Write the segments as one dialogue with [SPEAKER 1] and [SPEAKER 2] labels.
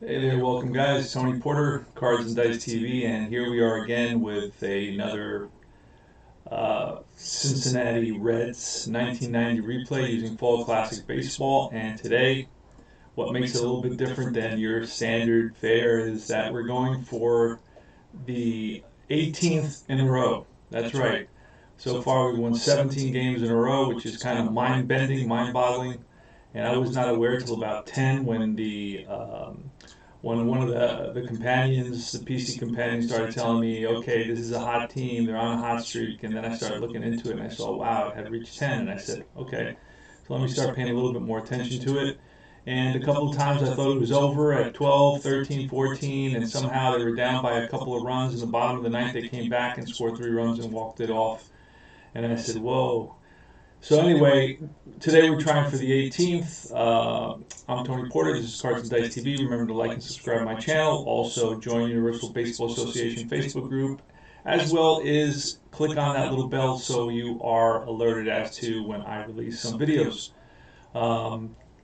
[SPEAKER 1] Hey there, welcome guys. Tony Porter, Cards and Dice TV, and here we are again with another Cincinnati Reds 1990 replay using Fall Classic Baseball. And today, what makes it a little bit different than your standard fare is that we're going for the 18th in a row. That's right. So far, we've won 17 games in a row, which is kind of mind-bending, mind-boggling. And I was not aware till about 10 when one of the companions, the PC companions, started telling me, okay, this is a hot team, they're on a hot streak, and then I started looking into it, and I saw, wow, it had reached 10, and I said, okay, so let me start paying a little bit more attention to it. And a couple of times I thought it was over at 12, 13, 14, and somehow they were down by a couple of runs. In the bottom of the ninth, they came back and scored 3 runs and walked it off. And I said, whoa. So anyway, today we're trying for the 18th. I'm Tony Porter. This is Cards and Dice TV. Remember to like and subscribe to my channel. Also join Universal Baseball Association Facebook group, as well as click on that little bell so you are alerted as to when I release some videos.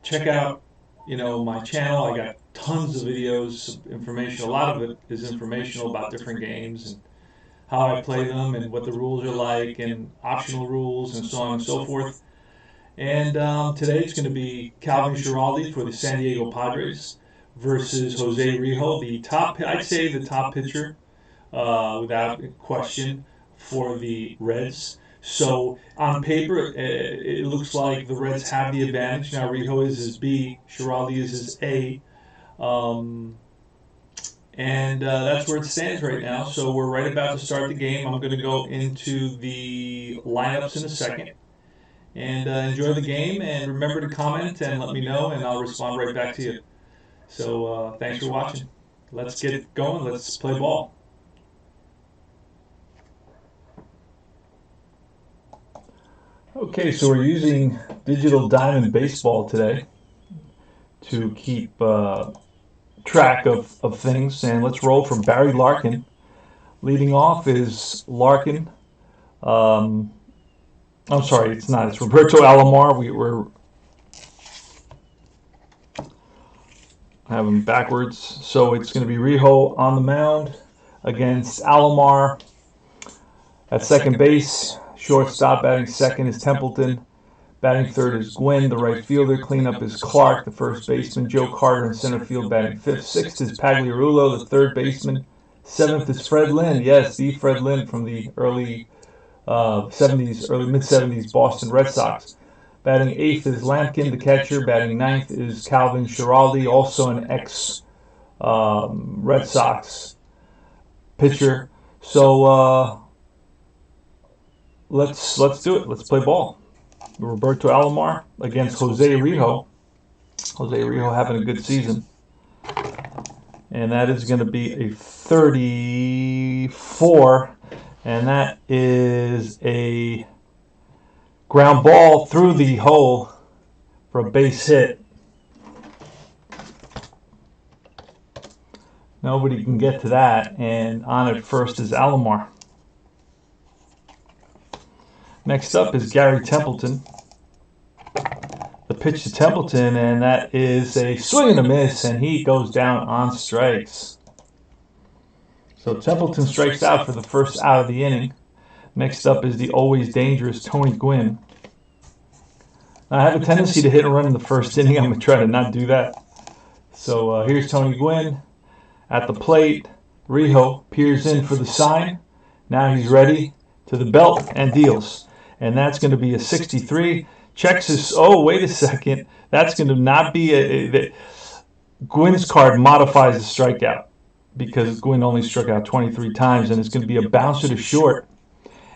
[SPEAKER 1] Check out, my channel. I got tons of videos, information. A lot of it is informational about different games and how I play them and what the rules are like and optional rules and so on and so forth. And today it's going to be Calvin Schiraldi for the San Diego Padres versus Jose Rijo, the top, I'd say the top pitcher without question for the Reds. So on paper, it looks like the Reds have the advantage. Now Rijo is his B, Schiraldi is his A. Um, and that's where it stands right now. So we're right about to start the game. I'm going to go into the lineups in a second. And enjoy the game. And remember to comment and let me know, and I'll respond right back to you. So thanks for watching. Let's get going. Let's play ball. Okay, so we're using Digital Diamond Baseball today to keep track of things. And let's roll from Barry Larkin. Leading off is Larkin. I'm sorry, it's not. It's Roberto Alomar. We're having backwards. So it's going to be Rijo on the mound against Alomar. At second base, shortstop batting second is Templeton. Batting third is Gwynn, the right fielder. Cleanup is Clark, the first baseman. Joe Carter in center field batting fifth. Sixth is Pagliarulo, the third baseman. Seventh is Fred Lynn. Yes, the Fred Lynn from the early 70s, early mid-70s Boston Red Sox. Batting eighth is Lampkin, the catcher. Batting ninth is Calvin Schiraldi, also an ex-Red Sox pitcher. So let's do it. Let's play ball. Roberto Alomar against Jose Rijo. Jose Rijo having a good season. And that is going to be a 34. And that is a ground ball through the hole for a base hit. Nobody can get to that. And on it first is Alomar. Next up is Gary Templeton. The pitch to Templeton, and that is a swing and a miss, and he goes down on strikes. So Templeton strikes out for the first out of the inning. Next up is the always dangerous Tony Gwynn. Now, I have a tendency to hit and run in the first inning. I'm going to try to not do that. So here's Tony Gwynn at the plate. Rijo peers in for the sign. Now he's ready to the belt and deals. And that's going to be a 63. Checks his, oh, wait a second. That's going to not be Gwynn's card modifies the strikeout because Gwynn only struck out 23 times, and it's going to be a bouncer to short.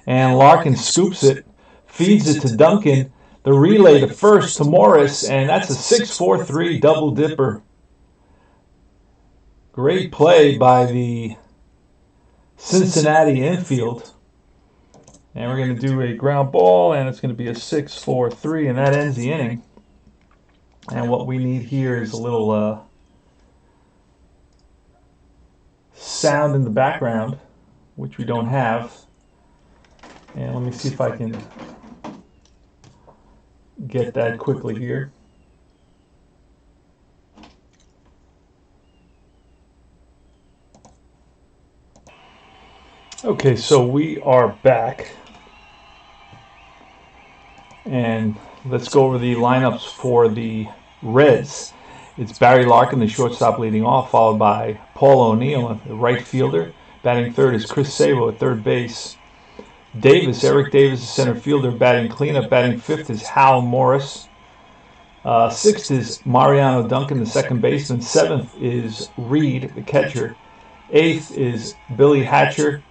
[SPEAKER 1] And Larkin scoops it, feeds it to Duncan, the relay to first to Morris, and that's a 6-4-3 double dipper. Great play by the Cincinnati infield. And we're going to do a ground ball, and it's going to be a 6-4-3, and that ends the inning. And what we need here is a little sound in the background, which we don't have. And let me see if I can get that quickly here. Okay, so we are back, and let's go over the lineups for the Reds. It's Barry Larkin, the shortstop, leading off, followed by Paul O'Neill, the right fielder. Batting third is Chris Sabo at third base. Eric Davis, the center fielder, batting cleanup. Batting fifth is Hal Morris. Sixth is Mariano Duncan, the second baseman. Seventh is Reed, the catcher. Eighth is Billy Hatcher,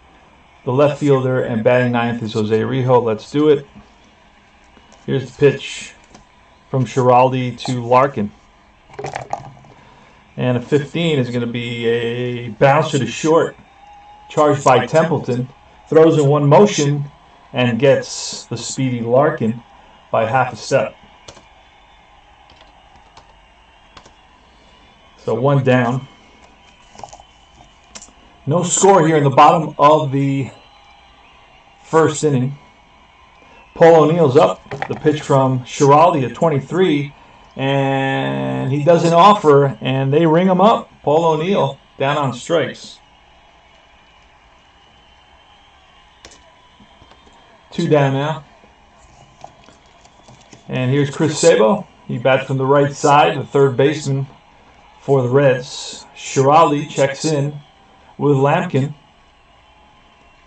[SPEAKER 1] the left fielder, and batting ninth is Jose Rijo. Let's do it. Here's the pitch from Schiraldi to Larkin. And a 15 is going to be a bouncer to short, charged by Templeton. Throws in one motion and gets the speedy Larkin by half a step. So one down. No score here in the bottom of the first inning. Paul O'Neill's up. The pitch from Schiraldi at 23. And he doesn't offer, and they ring him up. Paul O'Neill down on strikes. 2 down now. And here's Chris Sabo. He bats from the right side, the third baseman for the Reds. Schiraldi checks in with Lampkin,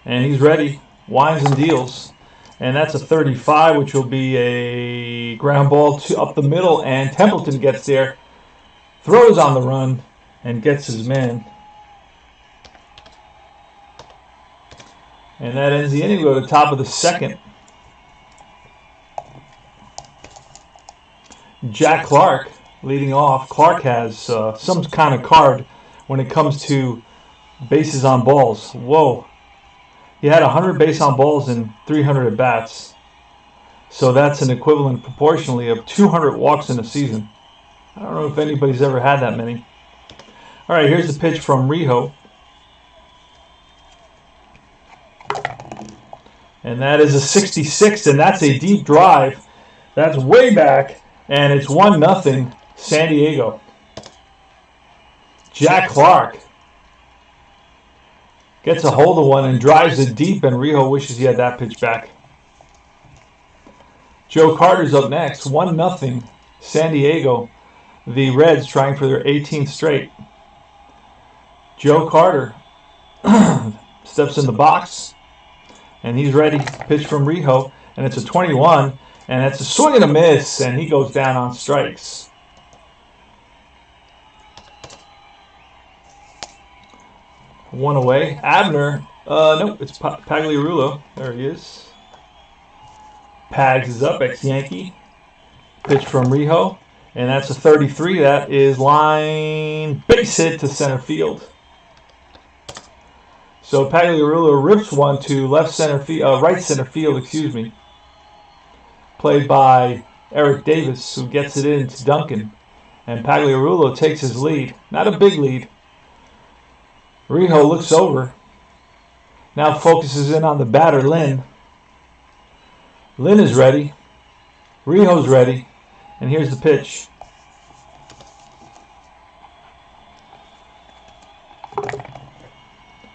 [SPEAKER 1] and he's ready. Winds and deals. And that's a 35, which will be a ground ball up the middle, and Templeton gets there, throws on the run, and gets his man. And that ends the inning. We go to the top of the second. Jack Clark leading off. Clark has some kind of card when it comes to bases on balls. Whoa. He had 100 base on balls and 300 at bats. So that's an equivalent proportionally of 200 walks in a season. I don't know if anybody's ever had that many. All right, here's the pitch from Rijo. And that is a 66, and that's a deep drive. That's way back, and it's 1-0 San Diego. Jack Clark gets a hold of one and drives it deep, and Rijo wishes he had that pitch back. Joe Carter's up next. 1-0 San Diego. The Reds trying for their 18th straight. Joe Carter steps in the box, and he's ready. Pitch from Rijo, and it's a 21, and it's a swing and a miss, and he goes down on strikes. One away. Abner. Nope, it's Pagliarulo. There he is. Pags is up, ex-Yankee. Pitch from Rijo, and that's a 33. That is line base hit to center field. So Pagliarulo rips one to right center field, played by Eric Davis, who gets it in to Duncan. And Pagliarulo takes his lead. Not a big lead. Rijo looks over. Now focuses in on the batter, Lynn. Lynn is ready. Rijo's ready. And here's the pitch.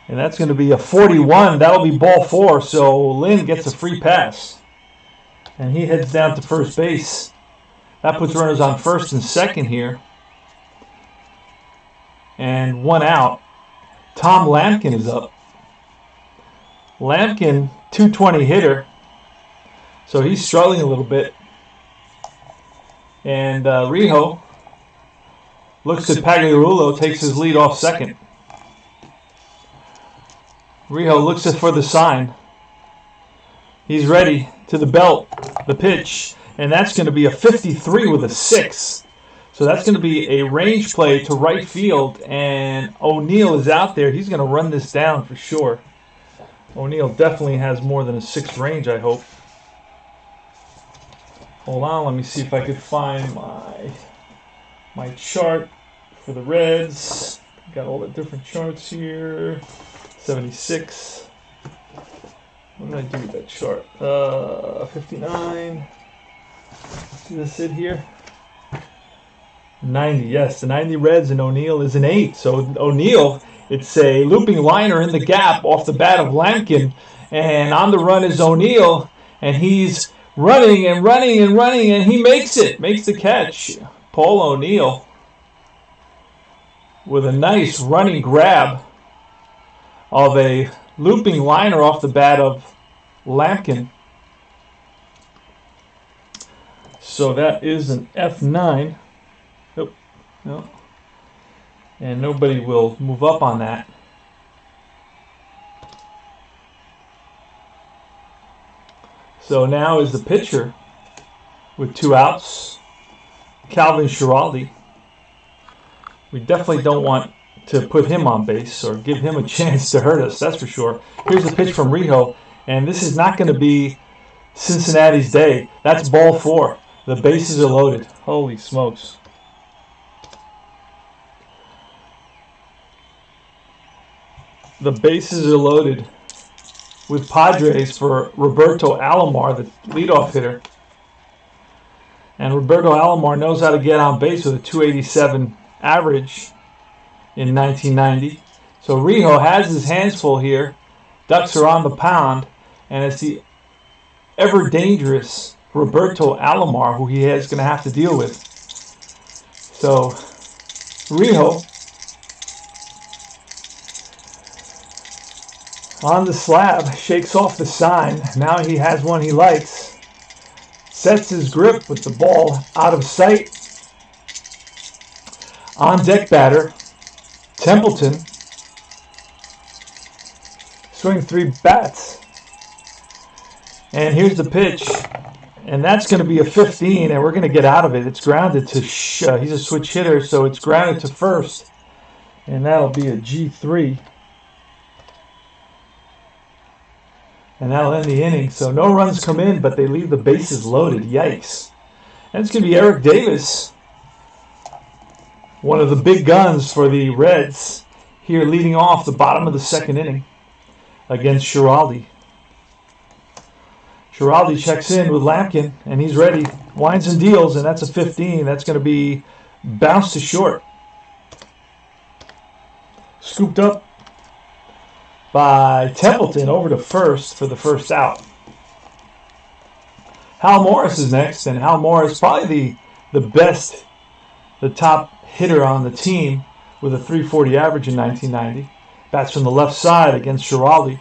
[SPEAKER 1] And that's going to be a 41. That'll be ball 4. So Lynn gets a free pass. And he heads down to first base. That puts runners on first and second here. And 1 out. Tom Lampkin is up. Lampkin, 220 hitter. So he's struggling a little bit. And Rijo looks at Pagliarulo, takes his lead off second. Rijo looks for the sign. He's ready to the belt, the pitch, and that's going to be a 53 with a 6. So that's going to be a range play to right field, and O'Neill is out there. He's going to run this down for sure. O'Neill definitely has more than a 6 range, I hope. Hold on, let me see if I could find my chart for the Reds. Got all the different charts here. 76. What did I do with that chart? 59. See this it here? 90, yes. The 90 Reds, and O'Neill is an 8. So O'Neill It's a looping liner in the gap off the bat of Lampkin. And on the run is O'Neill. And he's running and running and running. And he makes it. Makes the catch. Paul O'Neill with a nice running grab of a looping liner off the bat of Lampkin. So that is an F9. Oh, no. And nobody will move up on that. So now is the pitcher with 2 outs, Calvin Schiraldi. We definitely don't want to put him on base or give him a chance to hurt us, that's for sure. Here's the pitch from Rijo, and this is not going to be Cincinnati's day. That's ball 4. The bases are loaded. Holy smokes. The bases are loaded with Padres for Roberto Alomar, the leadoff hitter. And Roberto Alomar knows how to get on base with a 287 average in 1990. So Rijo has his hands full here. Ducks are on the pound. And it's the ever dangerous Roberto Alomar who he is going to have to deal with. So Rijo on the slab, shakes off the sign. Now he has one he likes. Sets his grip with the ball out of sight. On deck batter, Templeton. Swing 3 bats. And here's the pitch. And that's going to be a 15, and we're going to get out of it. It's grounded to, he's a switch hitter, so it's grounded to first. And that'll be a G3. And that'll end the inning. So no runs come in, but they leave the bases loaded. Yikes. And it's going to be Eric Davis, one of the big guns for the Reds, here leading off the bottom of the 2nd inning against Schiraldi. Schiraldi checks in with Lampkin, and he's ready. Winds and deals, and that's a 15. That's going to be bounced to short. Scooped up by Templeton over to first for the first out. Hal Morris is next, and Hal Morris probably the top hitter on the team with a 340 average in 1990. Bats from the left side against Schiraldi.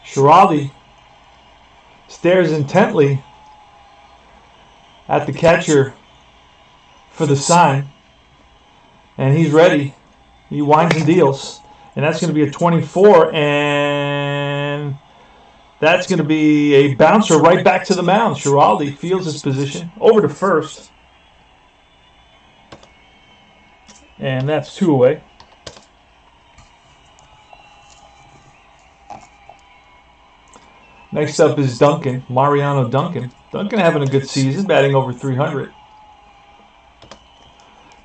[SPEAKER 1] Schiraldi stares intently at the catcher for the sign, and he's ready. He winds and deals. And that's going to be a 24, and that's going to be a bouncer right back to the mound. Schiraldi feels his position over to first. And that's 2 away. Next up is Duncan, Mariano Duncan. Duncan having a good season, batting over 300.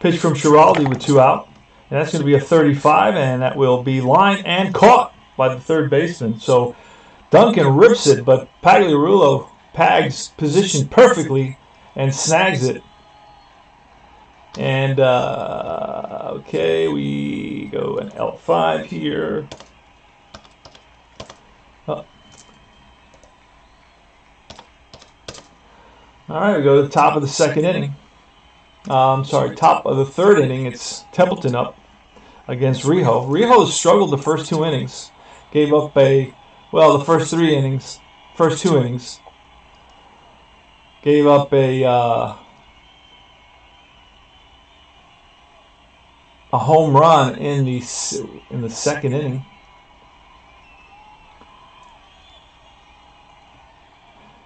[SPEAKER 1] Pitch from Schiraldi with 2 out. And that's going to be a 35, and that will be line and caught by the third baseman. So Duncan rips it, but Pagliarulo pegs position perfectly and snags it. And, okay, we go an L5 here. Oh. All right, we go to the top of the 2nd inning. Top of the 3rd inning. It's Templeton up against Rijo. Rijo has struggled the first 2 innings. Gave up the first 2 innings. Gave up a home run in the 2nd inning.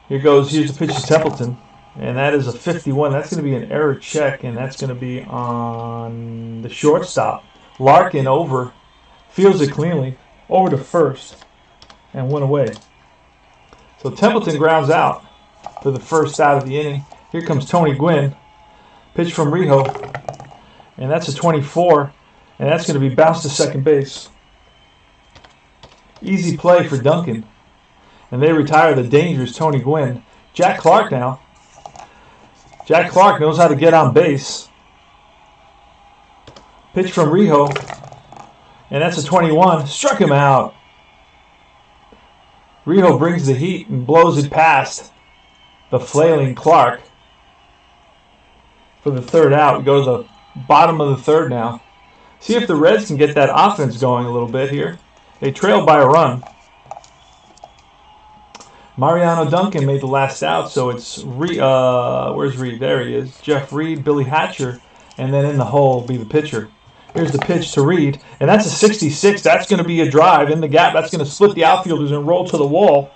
[SPEAKER 1] Here's the pitch to Templeton. And that is a 51. That's going to be an error check, and that's going to be on the shortstop. Larkin over, fields it cleanly, over to first, and went away. So Templeton grounds out for the first out of the inning. Here comes Tony Gwynn. Pitch from Rijo, and that's a 24, and that's going to be bounced to second base. Easy play for Duncan. And they retire the dangerous Tony Gwynn. Jack Clark now. Jack Clark knows how to get on base. Pitch from Rijo. And that's a 21. Struck him out. Rijo brings the heat and blows it past the flailing Clark for the third out. We go to the bottom of the third now. See if the Reds can get that offense going a little bit here. They trail by a run. Mariano Duncan made the last out, so it's where's Reed? There he is. Jeff Reed, Billy Hatcher, and then in the hole will be the pitcher. Here's the pitch to Reed, and that's a 66. That's going to be a drive in the gap. That's going to split the outfielders and roll to the wall.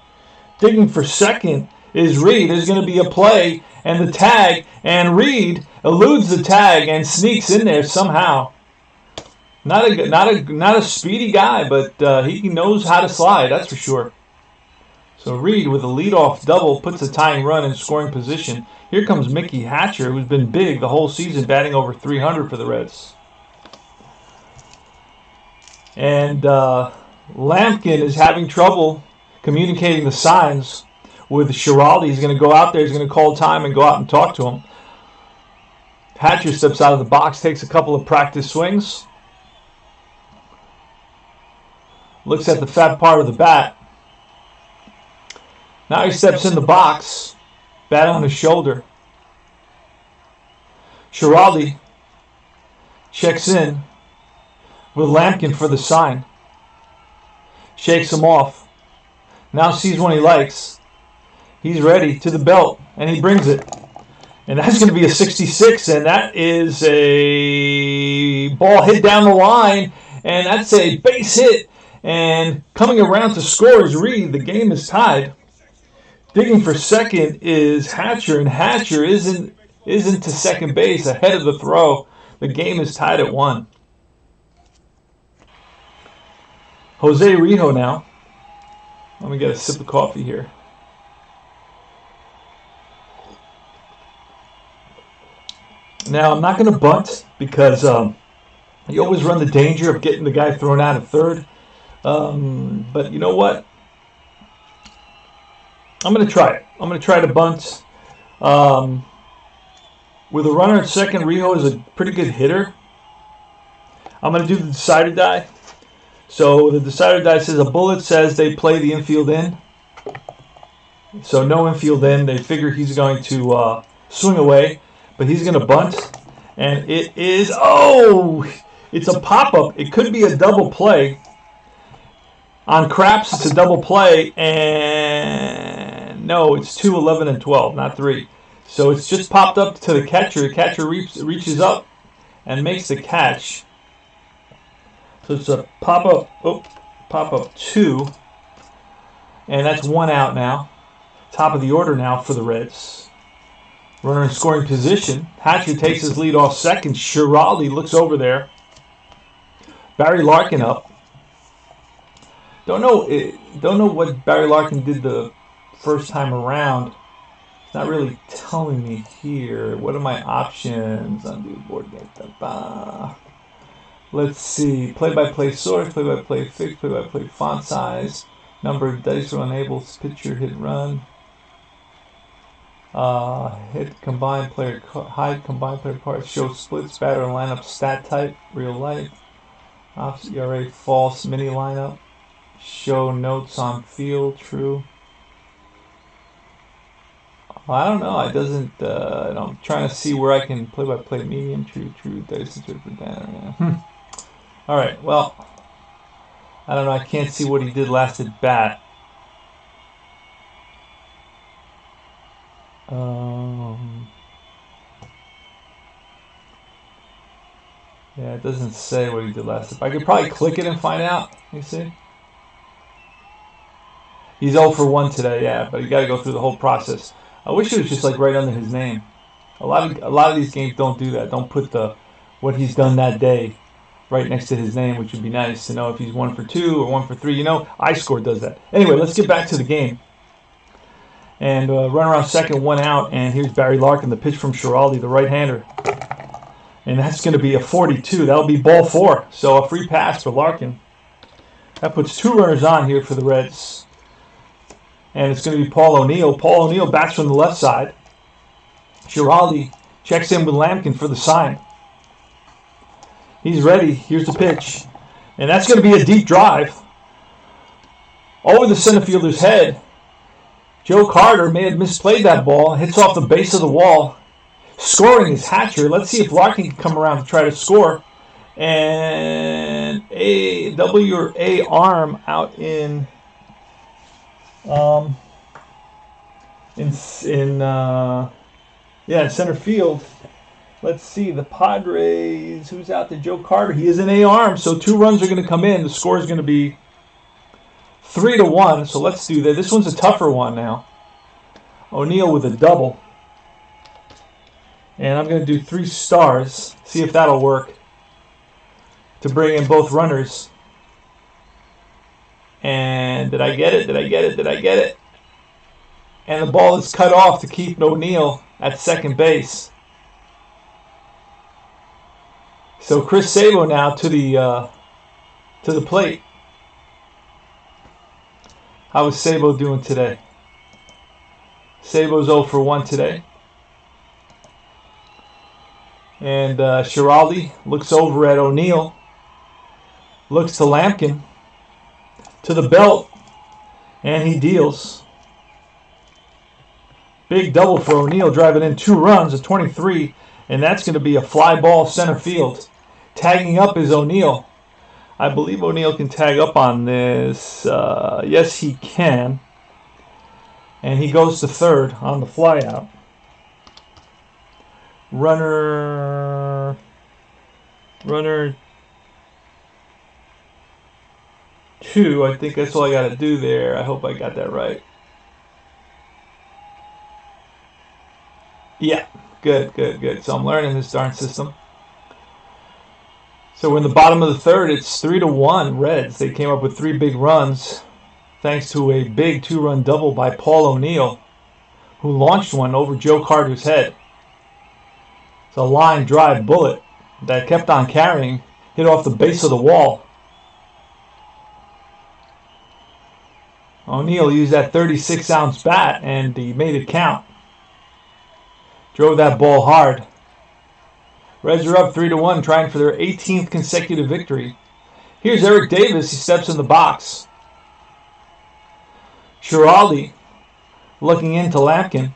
[SPEAKER 1] Digging for second is Reed. There's going to be a play and the tag, and Reed eludes the tag and sneaks in there somehow. Not a speedy guy, but he knows how to slide. That's for sure. So Reed with a leadoff double puts a tying run in scoring position. Here comes Mickey Hatcher, who's been big the whole season, batting over 300 for the Reds. And Lampkin is having trouble communicating the signs with Schiraldi. He's going to go out there. He's going to call time and go out and talk to him. Hatcher steps out of the box, takes a couple of practice swings. Looks at the fat part of the bat. Now he steps in the box, bat on his shoulder. Schiraldi checks in with Lampkin for the sign. Shakes him off. Now sees one he likes. He's ready to the belt, and he brings it. And that's going to be a 66, and that is a ball hit down the line, and that's a base hit. And coming around to score is Reed. The game is tied. Digging for second is Hatcher, and Hatcher isn't to second base ahead of the throw. The game is tied at 1. Jose Rijo now. Let me get a sip of coffee here. Now, I'm not going to bunt because you always run the danger of getting the guy thrown out at third. But you know what? I'm going to try it. I'm going to try to bunt. With a runner at second, Rijo is a pretty good hitter. I'm going to do the decider die. So the decider die says a bullet says they play the infield in. So no infield in. They figure he's going to swing away, but he's going to bunt. And it is, it's a pop-up. It could be a double play. On craps, it's a double play, and no, it's 2, 11, and 12, not 3. So it's just popped up to the catcher. The catcher reaches up and makes the catch. So it's a pop-up 2, and that's 1 out now. Top of the order now for the Reds. Runner in scoring position. Hatcher takes his lead off second. Schiraldi looks over there. Barry Larkin up. Don't know what Barry Larkin did the first time around. It's not really telling me here. What are my options? Undo board game. Let's see. Play-by-play source, play-by-play fix, play-by-play font size, number of dice or enables, pitcher, hit, run. Hit, combined player, hide, combined player cards, show splits, batter and lineup, stat type, real life. Ops, ERA, false, mini lineup. Show notes on field, true. I don't know. It doesn't. I'm trying to see where I can play-by-play medium, true, dice, interpret that. All right. Well, I don't know. I can't see what he did last at bat. Yeah, it doesn't say what he did last at bat. I could probably click it and find out. You see? He's 0 for 1 today, yeah, but you got to go through the whole process. I wish it was just like right under his name. A lot of these games don't do that. Don't put what he's done that day right next to his name, which would be nice to know if he's 1 for 2 or 1 for 3. You know, iScore does that. Anyway, let's get back to the game. And run around second, 1 out, and here's Barry Larkin, the pitch from Schiraldi, the right-hander. And that's going to be a 42. That'll be ball 4. So a free pass for Larkin. That puts 2 runners on here for the Reds. And it's going to be Paul O'Neill. Paul O'Neill bats from the left side. Schiraldi checks in with Lampkin for the sign. He's ready. Here's the pitch. And that's going to be a deep drive over the center fielder's head. Joe Carter may have misplayed that ball. Hits off the base of the wall. Scoring is Hatcher. Let's see if Larkin can come around to try to score. And a W or A arm out in center field. Let's see, the Padres, who's out there? Joe Carter. He is an A arm, so 2 runs are going to come in. The score is going to be 3-1. So let's do that. This one's a tougher one now. O'Neill with a double. And I'm going to do 3 stars. See if that'll work to bring in both runners. And did I get it? Did I get it? Did I get it? And the ball is cut off to keep O'Neill at second base. So Chris Sabo now to the plate. How is Sabo doing today? Sabo's 0 for 1 today. And Schiraldi looks over at O'Neill. Looks to Lampkin. To the belt. And he deals. Big double for O'Neill, driving in 2 runs at 23. And that's going to be a fly ball center field. Tagging up is O'Neill. I believe O'Neill can tag up on this. Yes, he can. And he goes to third on the fly out. Runner 2. I think that's all I got to do there. I hope I got that right. Yeah, good. So I'm learning this darn system. So we're in the bottom of the third. It's 3-1 Reds. They came up with 3 big runs thanks to a big 2-run double by Paul O'Neill, who launched one over Joe Carter's head. It's a line drive bullet that kept on carrying, hit off the base of the wall. O'Neill used that 36-ounce bat and he made it count. Drove that ball hard. Reds are up 3-1, trying for their 18th consecutive victory. Here's Eric Davis. He steps in the box. Schiraldi looking into Lampkin.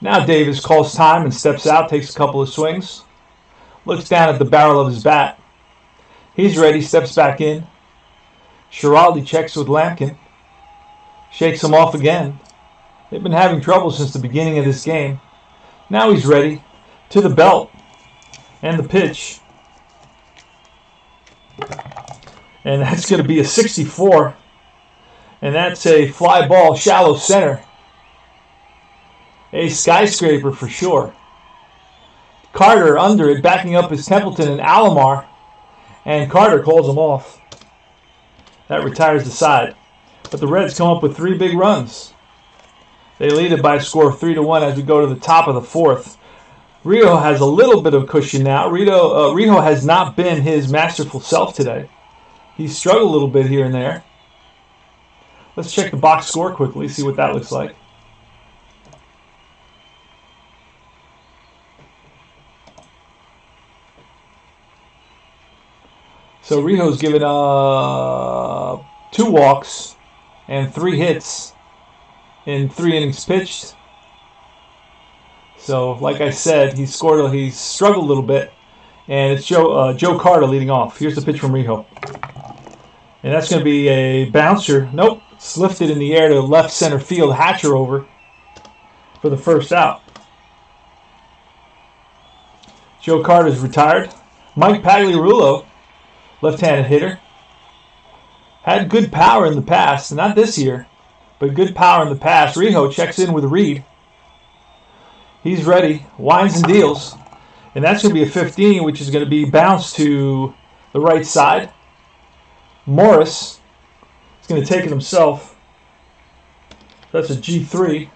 [SPEAKER 1] Now Davis calls time and steps out, takes a couple of swings. Looks down at the barrel of his bat. He's ready, steps back in. Schiraldi checks with Lampkin. Shakes him off again. They've been having trouble since the beginning of this game. Now he's ready. To the belt. And the pitch. And that's going to be a 64. And that's a fly ball, shallow center. A skyscraper for sure. Carter under it, backing up his Templeton and Alomar. And Carter calls him off. That retires the side. But the Reds come up with 3 big runs. They lead it by a score of 3-1 as we go to the top of the 4th. Rijo has a little bit of cushion now. Rijo has not been his masterful self today. He's struggled a little bit here and there. Let's check the box score quickly, see what that looks like. So Rijo's given 2 walks and 3 hits in 3 innings pitched. So, like I said, he's struggled a little bit, and it's Joe Carter leading off. Here's the pitch from Rijo, and that's going to be a bouncer. Nope, it's lifted in the air to left center field. Hatcher over for the first out. Joe Carter's retired. Mike Pagliarulo, left-handed hitter, had good power in the past, not this year, but good power in the past. Rijo checks in with Reed. He's ready, winds and deals, and that's going to be a 15, which is going to be bounced to the right side. Morris is going to take it himself. That's a G3.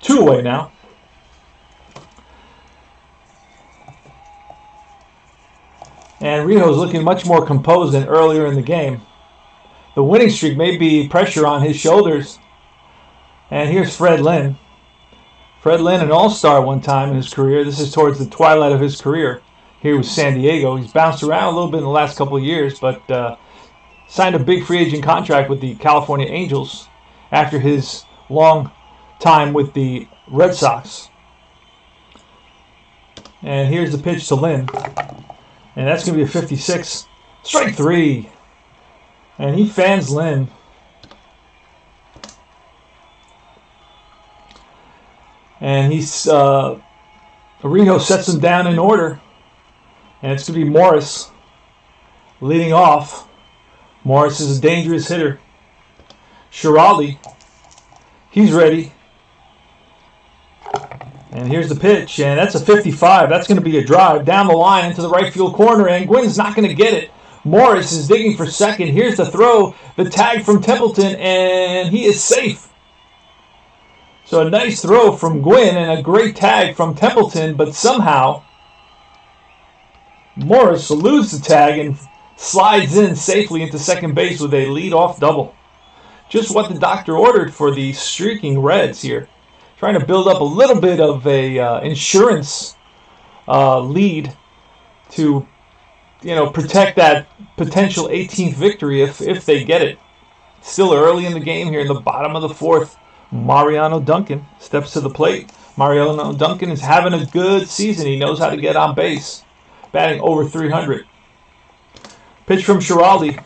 [SPEAKER 1] 2 away now. And Rijo's looking much more composed than earlier in the game. The winning streak may be pressure on his shoulders. And here's Fred Lynn. Fred Lynn, an all-star one time in his career. This is towards the twilight of his career. here with San Diego. He's bounced around a little bit in the last couple of years, but signed a big free agent contract with the California Angels after his long time with the Red Sox. And here's the pitch to Lynn. And that's going to be a 56. Strike 3. And he fans Lynn. And Rijo sets him down in order. And it's going to be Morris leading off. Morris is a dangerous hitter. Schiraldi, he's ready. And here's the pitch, and that's a 55. That's going to be a drive down the line into the right field corner, and Gwynn's not going to get it. Morris is digging for second. Here's the throw, the tag from Templeton, and he is safe. So a nice throw from Gwynn and a great tag from Templeton, but somehow Morris eludes the tag and slides in safely into second base with a lead-off double. Just what the doctor ordered for the streaking Reds here. Trying to build up a little bit of a insurance lead to, protect that potential 18th victory if they get it. Still early in the game here in the bottom of the fourth. Mariano Duncan steps to the plate. Mariano Duncan is having a good season. He knows how to get on base. Batting over 300. Pitch from Schiraldi.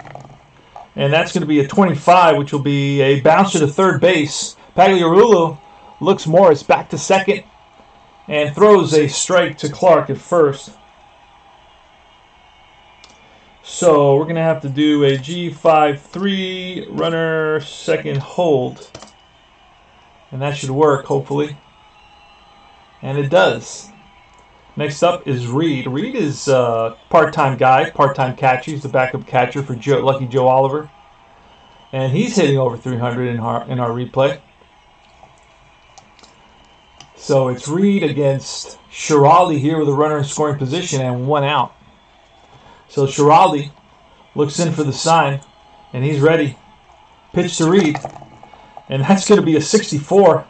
[SPEAKER 1] And that's going to be a 25, which will be a bouncer to third base. Pagliarulo looks Morris back to second and throws a strike to Clark at first. So we're going to have to do a G5-3 runner second hold. And that should work, hopefully. And it does. Next up is Reed. Reed is a part-time guy, part-time catcher. He's the backup catcher for Lucky Joe Oliver. And he's hitting over 300 in our replay. So it's Reed against Schiraldi here with a runner in scoring position and 1 out. So Schiraldi looks in for the sign, and he's ready. Pitch to Reed. And that's going to be a 64.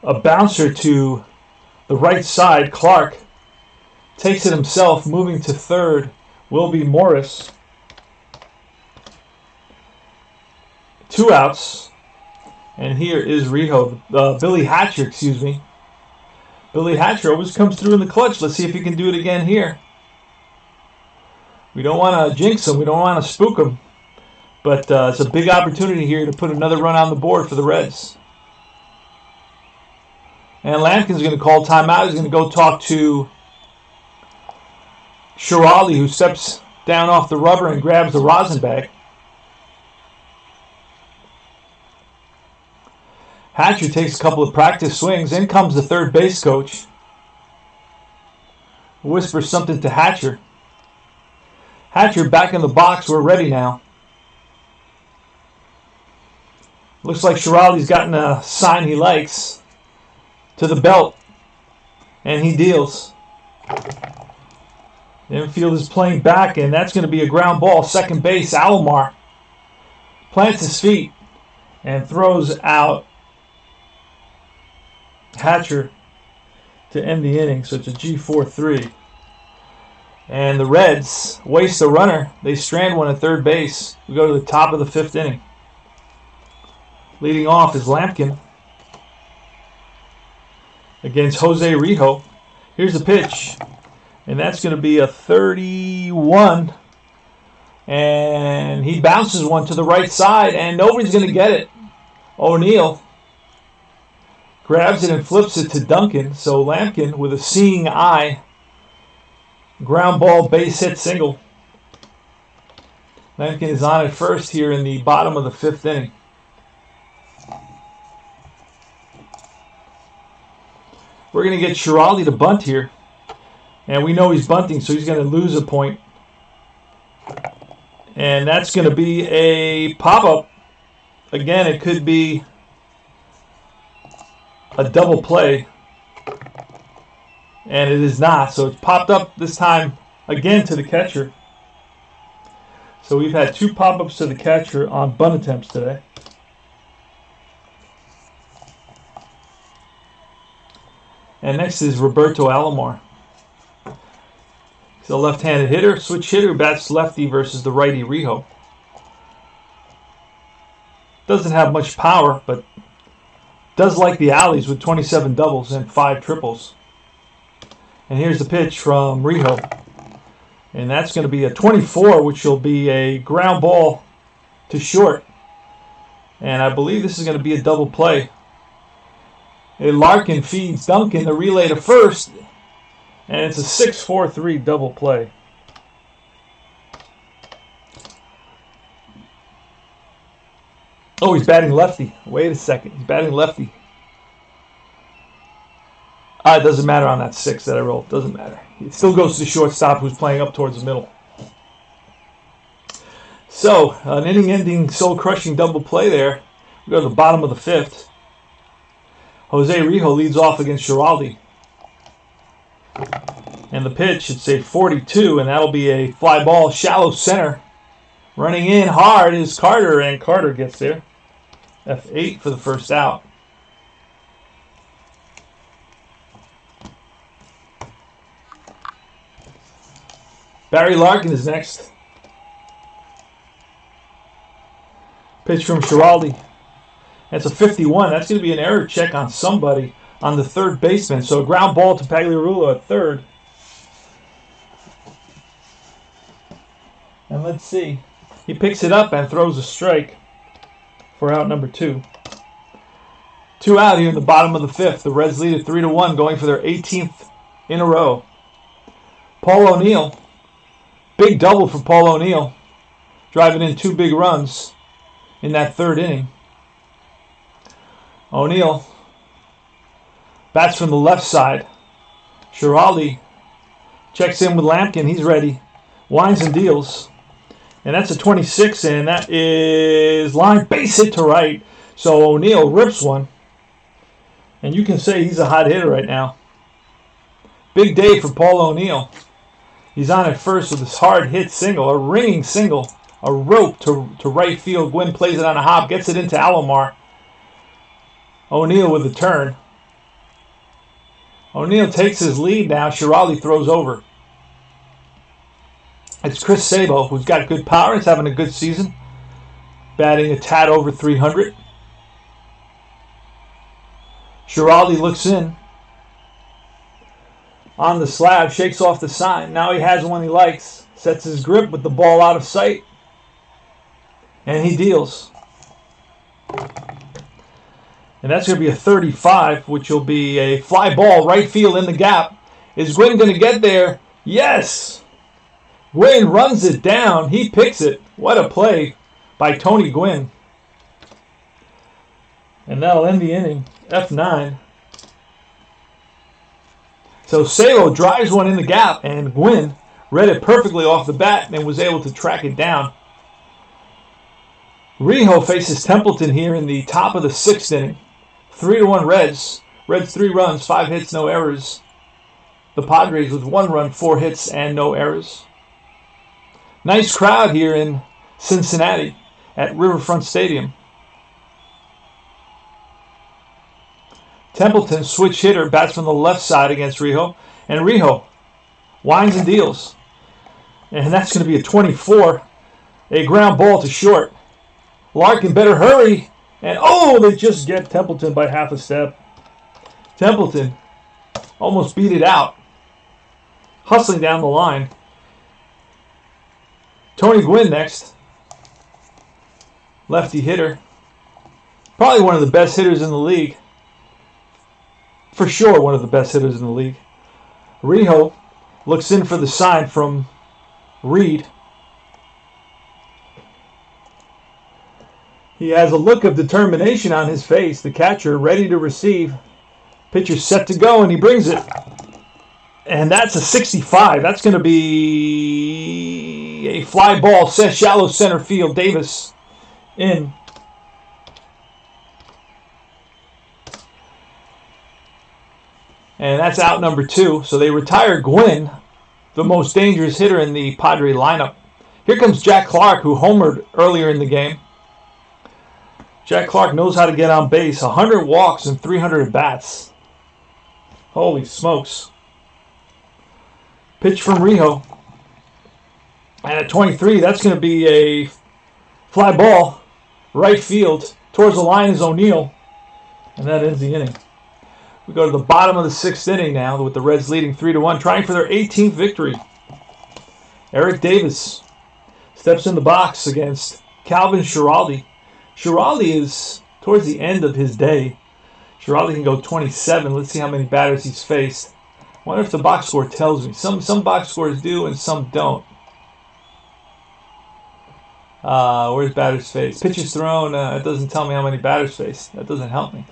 [SPEAKER 1] A bouncer to the right side. Clark takes it himself, moving to third. Will be Morris. 2 outs. And here is Rijo. Billy Hatcher, excuse me. Billy Hatcher always comes through in the clutch. Let's see if he can do it again here. We don't want to jinx him. We don't want to spook him. But it's a big opportunity here to put another run on the board for the Reds. And Lampkin's going to call timeout. He's going to go talk to Schiraldi, who steps down off the rubber and grabs the rosin bag. Hatcher takes a couple of practice swings. In comes the third base coach. Whispers something to Hatcher. Hatcher back in the box. We're ready now. Looks like Schiraldi's gotten a sign he likes. To the belt. And he deals. The infield is playing back, and that's going to be a ground ball. Second base, Alomar plants his feet and throws out Hatcher to end the inning. So it's a G4-3. And the Reds waste a runner. They strand one at third base. We go to the top of the 5th inning. Leading off is Lampkin against Jose Rijo. Here's the pitch. And that's going to be a 31. And he bounces one to the right side, and nobody's going to get it. O'Neill grabs it and flips it to Duncan. So Lampkin, with a seeing eye, ground ball base hit single. Lampkin is on at first here in the bottom of the 5th inning. We're going to get Schiraldi to bunt here. And we know he's bunting, so he's going to lose a point. And that's going to be a pop-up. Again, it could be a double play. And it is not. So it's popped up this time again to the catcher. So we've had 2 pop-ups to the catcher on bunt attempts today. And next is Roberto Alomar. He's a left-handed hitter, switch hitter, bats lefty versus the righty Rijo. Doesn't have much power, but does like the alleys with 27 doubles and 5 triples. And here's the pitch from Rijo. And that's going to be a 24, which will be a ground ball to short. And I believe this is going to be a double play. Larkin feeds Duncan the relay to first. And it's a 6-4-3 double play. Oh, he's batting lefty. Wait a second. He's batting lefty. It doesn't matter on that 6 that I rolled. Doesn't matter. It still goes to the shortstop who's playing up towards the middle. So, an inning-ending, soul-crushing double play there. We go to the bottom of the 5th. Jose Rijo leads off against Schiraldi. And the pitch, it's a 42, and that'll be a fly ball, shallow center. Running in hard is Carter, and Carter gets there. F8 for the first out. Barry Larkin is next. Pitch from Schiraldi. That's a 51. That's going to be an error check on somebody on the third baseman. So a ground ball to Pagliarulo at third. And let's see. He picks it up and throws a strike for out number 2. 2 out here in the bottom of the 5th. The Reds lead at 3-1, going for their 18th in a row. Paul O'Neill. Big double for Paul O'Neill. Driving in 2 big runs in that third inning. O'Neill bats from the left side. Schiraldi checks in with Lampkin. He's ready. Winds and deals. And that's a 26, and that is line base hit to right. So O'Neill rips one. And you can say he's a hot hitter right now. Big day for Paul O'Neill. He's on at first with this hard hit single, a ringing single, a rope to right field. Gwynn plays it on a hop, gets it into Alomar. O'Neill with a turn. O'Neill takes his lead now. Schiraldi throws over. It's Chris Sabo, who's got good power. He's having a good season. Batting a tad over 300. Schiraldi looks in. On the slab, shakes off the sign. Now he has one he likes. Sets his grip with the ball out of sight. And he deals. And that's going to be a 35, which will be a fly ball right field in the gap. Is Gwynn going to get there? Yes! Gwynn runs it down. He picks it. What a play by Tony Gwynn. And that'll end the inning. F9. So Salo drives one in the gap, and Gwynn read it perfectly off the bat and was able to track it down. Rijo faces Templeton here in the top of the 6th inning. 3-1 Reds. Reds 3 runs, 5 hits, no errors. The Padres with 1 run, 4 hits, and no errors. Nice crowd here in Cincinnati at Riverfront Stadium. Templeton, switch hitter, bats from the left side against Rijo. And Rijo winds and deals. And that's going to be a 24. A ground ball to short. Larkin better hurry. And they just get Templeton by half a step. Templeton almost beat it out. Hustling down the line. Tony Gwynn next. Lefty hitter. Probably one of the best hitters in the league. For sure one of the best hitters in the league. Rijo looks in for the sign from Reed. He has a look of determination on his face. The catcher ready to receive. Pitcher set to go, and he brings it. And that's a 65. That's going to be a fly ball, set shallow center field. Davis in. And that's out number 2. So they retire Gwynn, the most dangerous hitter in the Padre lineup. Here comes Jack Clark, who homered earlier in the game. Jack Clark knows how to get on base. 100 walks and 300 at-bats. Holy smokes. Pitch from Rijo. And at 23, that's going to be a fly ball, right field. Towards the line is O'Neill. And that ends the inning. We go to the bottom of the 6th inning now with the Reds leading 3-1, trying for their 18th victory. Eric Davis steps in the box against Calvin Schiraldi. Schiraldi is towards the end of his day. Schiraldi can go 27. Let's see how many batters he's faced. I wonder if the box score tells me. Some box scores do and some don't. Where's batters faced? Pitches thrown. It doesn't tell me how many batters faced. That doesn't help me.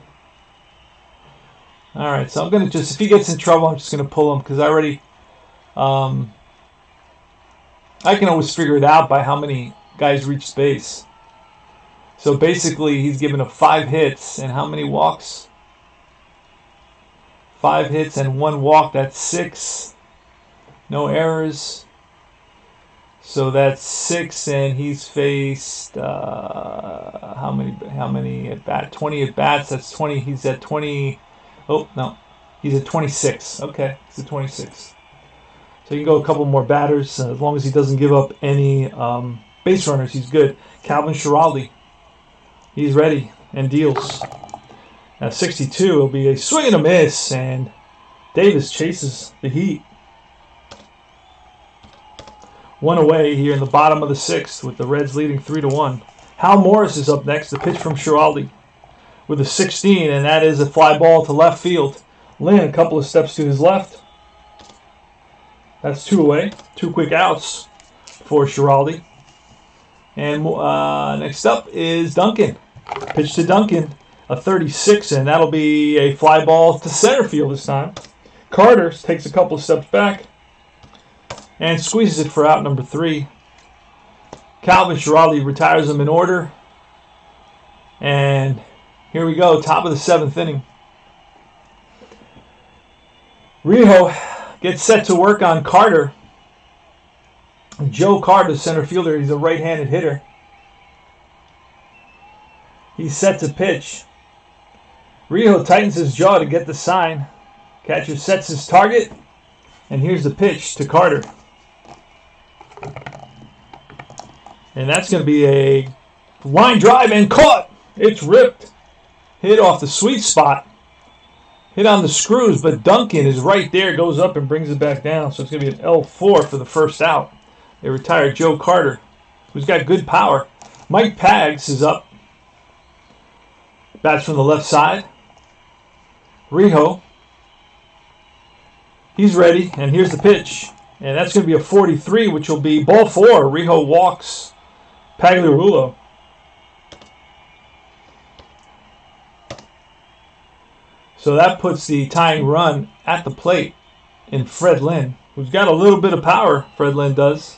[SPEAKER 1] All right, so I'm going to just, if he gets in trouble, I'm just going to pull him because I already, I can always figure it out by how many guys reach base. So basically, he's given up 5 hits and how many walks? 5 hits and 1 walk. That's 6. No errors. So that's 6, and he's faced how many at bat? 20 at bats. That's 20. He's at 20. Oh no, he's at 26. Okay, he's at 26. So you can go a couple more batters as long as he doesn't give up any base runners. He's good. Calvin Schiraldi, he's ready and deals. At 62, it'll be a swing and a miss, and Davis chases the heat. 1 away here in the bottom of the 6th with the Reds leading 3-1. Hal Morris is up next. The pitch from Schiraldi with a 16, and that is a fly ball to left field. Lynn, a couple of steps to his left. That's 2 away. 2 quick outs for Schiraldi. And next up is Duncan. Pitch to Duncan, a 36, and that'll be a fly ball to center field this time. Carter takes a couple of steps back and squeezes it for out number 3. Calvin Schiraldi retires him in order. And here we go, top of the 7th inning. Rijo gets set to work on Carter. Joe Carter, center fielder, he's a right-handed hitter. He's set to pitch. Rijo tightens his jaw to get the sign. Catcher sets his target. And here's the pitch to Carter. And that's going to be a line drive and caught. It's ripped. Hit off the sweet spot. Hit on the screws, but Duncan is right there, goes up and brings it back down. So it's going to be an L4 for the first out. They retired Joe Carter, who's got good power. Mike Paggs is up. Bats from the left side. Rijo. He's ready, and here's the pitch. And that's going to be a 43, which will be ball 4. Rijo walks Pagliarulo. So that puts the tying run at the plate in Fred Lynn, who's got a little bit of power, Fred Lynn does.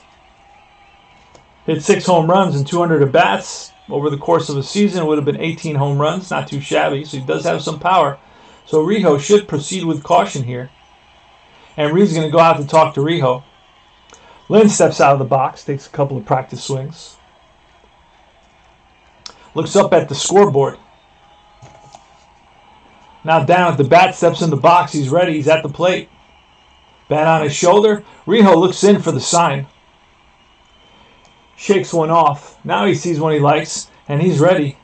[SPEAKER 1] Hit 6 home runs and 200 at-bats. Over the course of a season, it would have been 18 home runs. Not too shabby, so he does have some power. So Rijo should proceed with caution here. And Reed's going to go out to talk to Rijo. Lynn steps out of the box, takes a couple of practice swings. Looks up at the scoreboard. Now down at the bat, steps in the box. He's ready. He's at the plate. Bat on his shoulder. Rijo looks in for the sign. Shakes one off. Now he sees one he likes, and he's ready.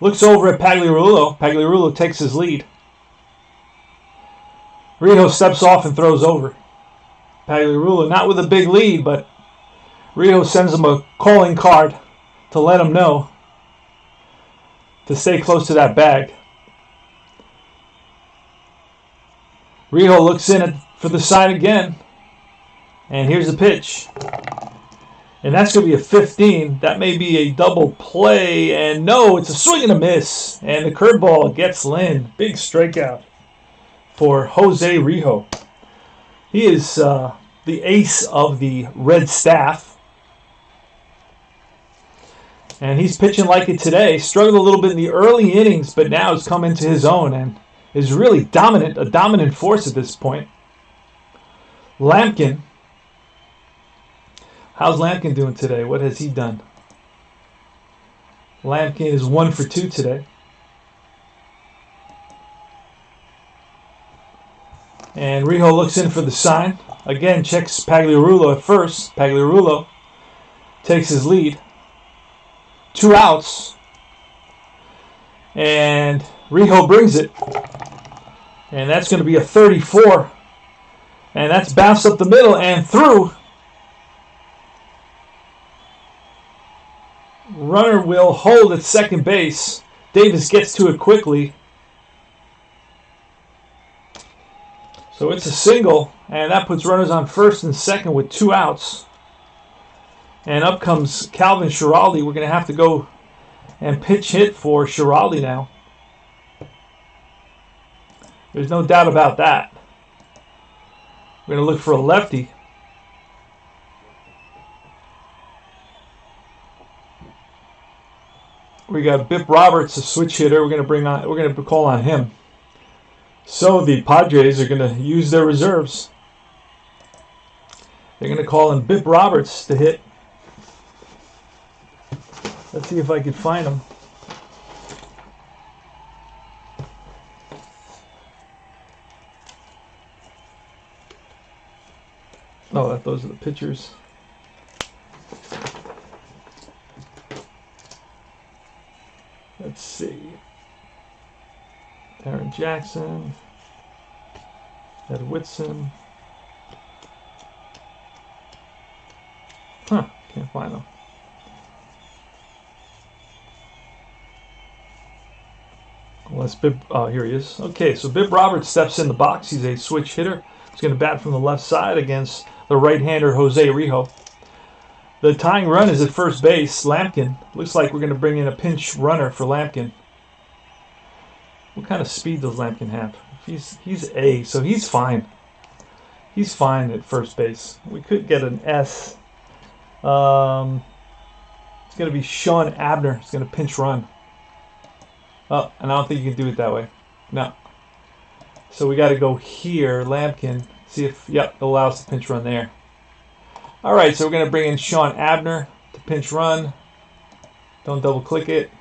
[SPEAKER 1] Looks over at Pagliarulo. Pagliarulo takes his lead. Rijo steps off and throws over. Pagliarulo not with a big lead, but Rijo sends him a calling card to let him know to stay close to that bag. Rijo looks in for the sign again. And here's the pitch. And that's going to be a 15. That may be a double play. And no, it's a swing and a miss. And the curveball gets Lynn. Big strikeout for Jose Rijo. He is the ace of the Red staff. And he's pitching like it today. Struggled a little bit in the early innings, but now has come into his own and is really dominant, a dominant force at this point. Lampkin. How's Lampkin doing today? What has he done? Lampkin is 1 for 2 today. And Rijo looks in for the sign. Again, checks Pagliarulo at first. Pagliarulo takes his lead. 2 outs. And Rijo brings it. And that's going to be a 34. And that's bounced up the middle and through. Runner will hold at second base. Davis gets to it quickly. So it's a single, and that puts runners on first and second with 2 outs. And up comes Calvin Schiraldi. We're going to have to go and pitch hit for Schiraldi now. There's no doubt about that. We're going to look for a lefty. We got Bip Roberts, a switch hitter. We're going to call on him. So the Padres are going to use their reserves. They're going to call in Bip Roberts to hit. Let's see if I can find him. Oh, those are the pitchers. Let's see. Aaron Jackson. Ed Whitson. Can't find them. Unless Bib, here he is. Okay, so Bib Roberts steps in the box. He's a switch hitter. He's going to bat from the left side against the right-hander Jose Rijo. The tying run is at first base. Lampkin. Looks like we're going to bring in a pinch runner for Lampkin. What kind of speed does Lampkin have? He's A, so he's fine. He's fine at first base. We could get an S. It's going to be Sean Abner. He's going to pinch run. Oh, and I don't think you can do it that way. No. So we got to go here, Lampkin. See if, yep, it allows the pinch run there. All right, so we're going to bring in Sean Abner to pinch run. Don't double click it.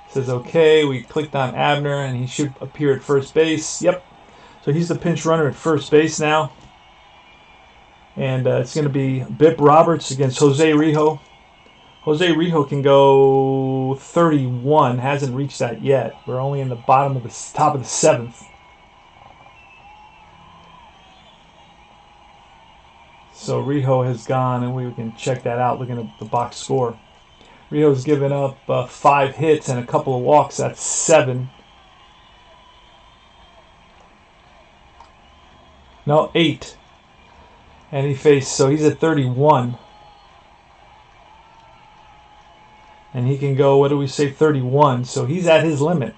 [SPEAKER 1] It says okay. We clicked on Abner, and he should appear at first base. Yep. So he's the pinch runner at first base now. And it's going to be Bip Roberts against Jose Rijo. Jose Rijo can go 31. Hasn't reached that yet. We're only in the bottom of the top of the 7th. So Rijo has gone, and we can check that out looking at the box score. Rijo's given up 5 hits and a couple of walks. That's 7. No, 8. And so he's at 31. And he can go, what do we say, 31. So he's at his limit.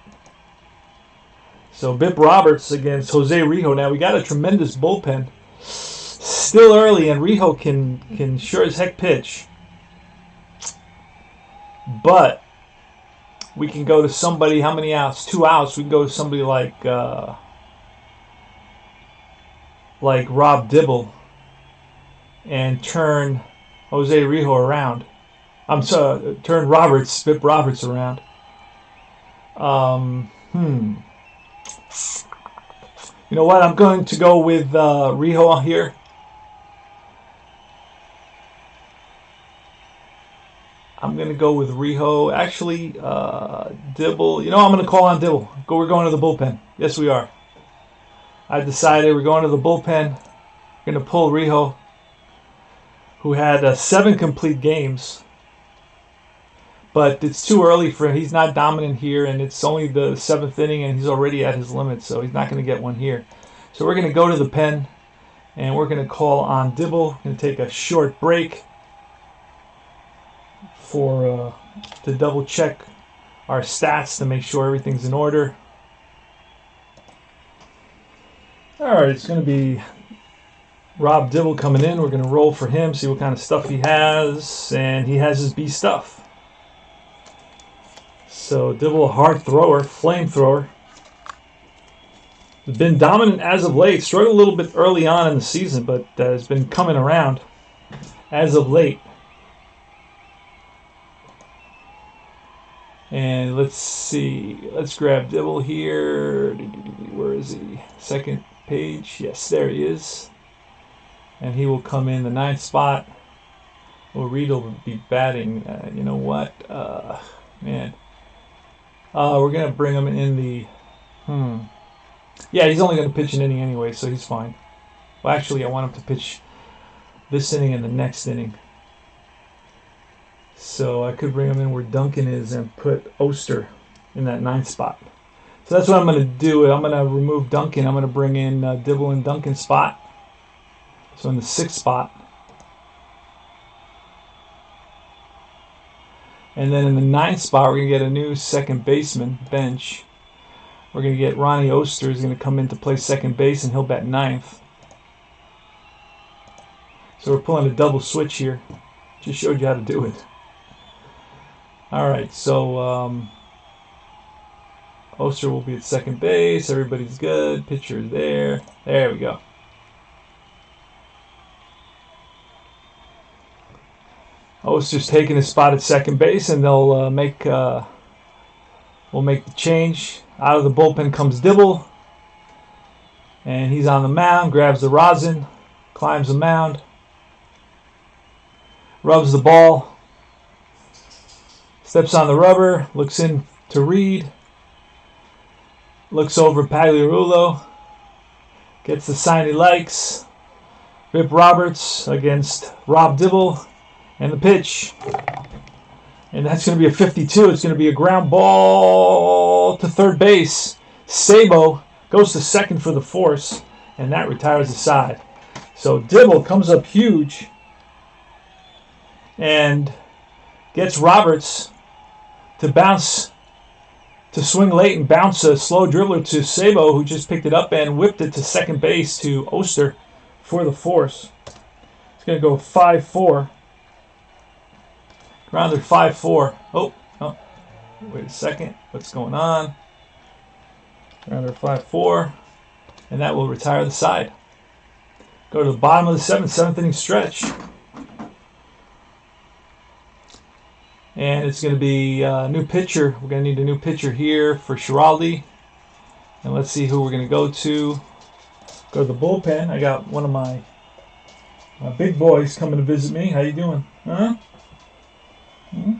[SPEAKER 1] So Bip Roberts against Jose Rijo. Now we got a tremendous bullpen. Still early, and Rijo can sure as heck pitch. But we can go to somebody, how many outs? 2 outs. We can go to somebody like Rob Dibble and turn Jose Rijo around. I'm sorry, turn Bip Roberts around. You know what? I'm going to go with Rijo here. I'm going to go with Rijo. Actually, Dibble. You know, I'm going to call on Dibble. We're going to the bullpen. Yes, we are. I decided we're going to the bullpen. We're going to pull Rijo, who had 7 complete games. But it's too early for him. He's not dominant here, and it's only the 7th inning, and he's already at his limit, so he's not going to get one here. So we're going to go to the pen, and we're going to call on Dibble. We're going to take a short break to double check our stats to make sure everything's in order. All right, it's going to be Rob Dibble coming in. We're going to roll for him, see what kind of stuff he has, and he has his B stuff. So Dibble, a hard thrower, flamethrower. Has been dominant as of late. Struggled a little bit early on in the season, but has been coming around as of late. And let's see. Let's grab Dibble here. Where is he? Second page. Yes, there he is. And he will come in the 9th spot. Well, Reed will be batting. You know what? Man. We're going to bring him in the... Yeah, he's only going to pitch an inning anyway, so he's fine. Well, actually, I want him to pitch this inning and the next inning. So I could bring him in where Duncan is and put Oster in that 9th spot. So that's what I'm going to do. I'm going to remove Duncan. I'm going to bring in Dibble in Duncan's spot. So in the 6th spot. And then in the 9th spot, we're going to get a new second baseman bench. We're going to get Ronnie Oster is going to come in to play second base, and he'll bat 9th. So we're pulling a double switch here. Just showed you how to do it. All right, so Oster will be at second base. Everybody's good. Pitcher's there. There we go. Oster's taking his spot at second base, and they'll we'll make the change. Out of the bullpen comes Dibble, and he's on the mound. Grabs the rosin, climbs the mound, rubs the ball, steps on the rubber, looks in to Reed, looks over Pagliarulo, gets the sign he likes. Rip Roberts against Rob Dibble. And the pitch. And that's going to be a 52. It's going to be a ground ball to third base. Sabo goes to second for the force. And that retires the side. So Dibble comes up huge. And gets Roberts to bounce. To swing late and bounce a slow dribbler to Sabo, who just picked it up and whipped it to second base to Oster for the force. It's going to go 5-4. Grounder 5-4. Oh, wait a second. What's going on? Grounder 5-4. And that will retire the side. Go to the bottom of the seventh inning stretch. And it's going to be a new pitcher. We're going to need a new pitcher here for Schiraldi. And let's see who we're going to go to. Go to the bullpen. I got one of my big boys coming to visit me. How you doing? Huh?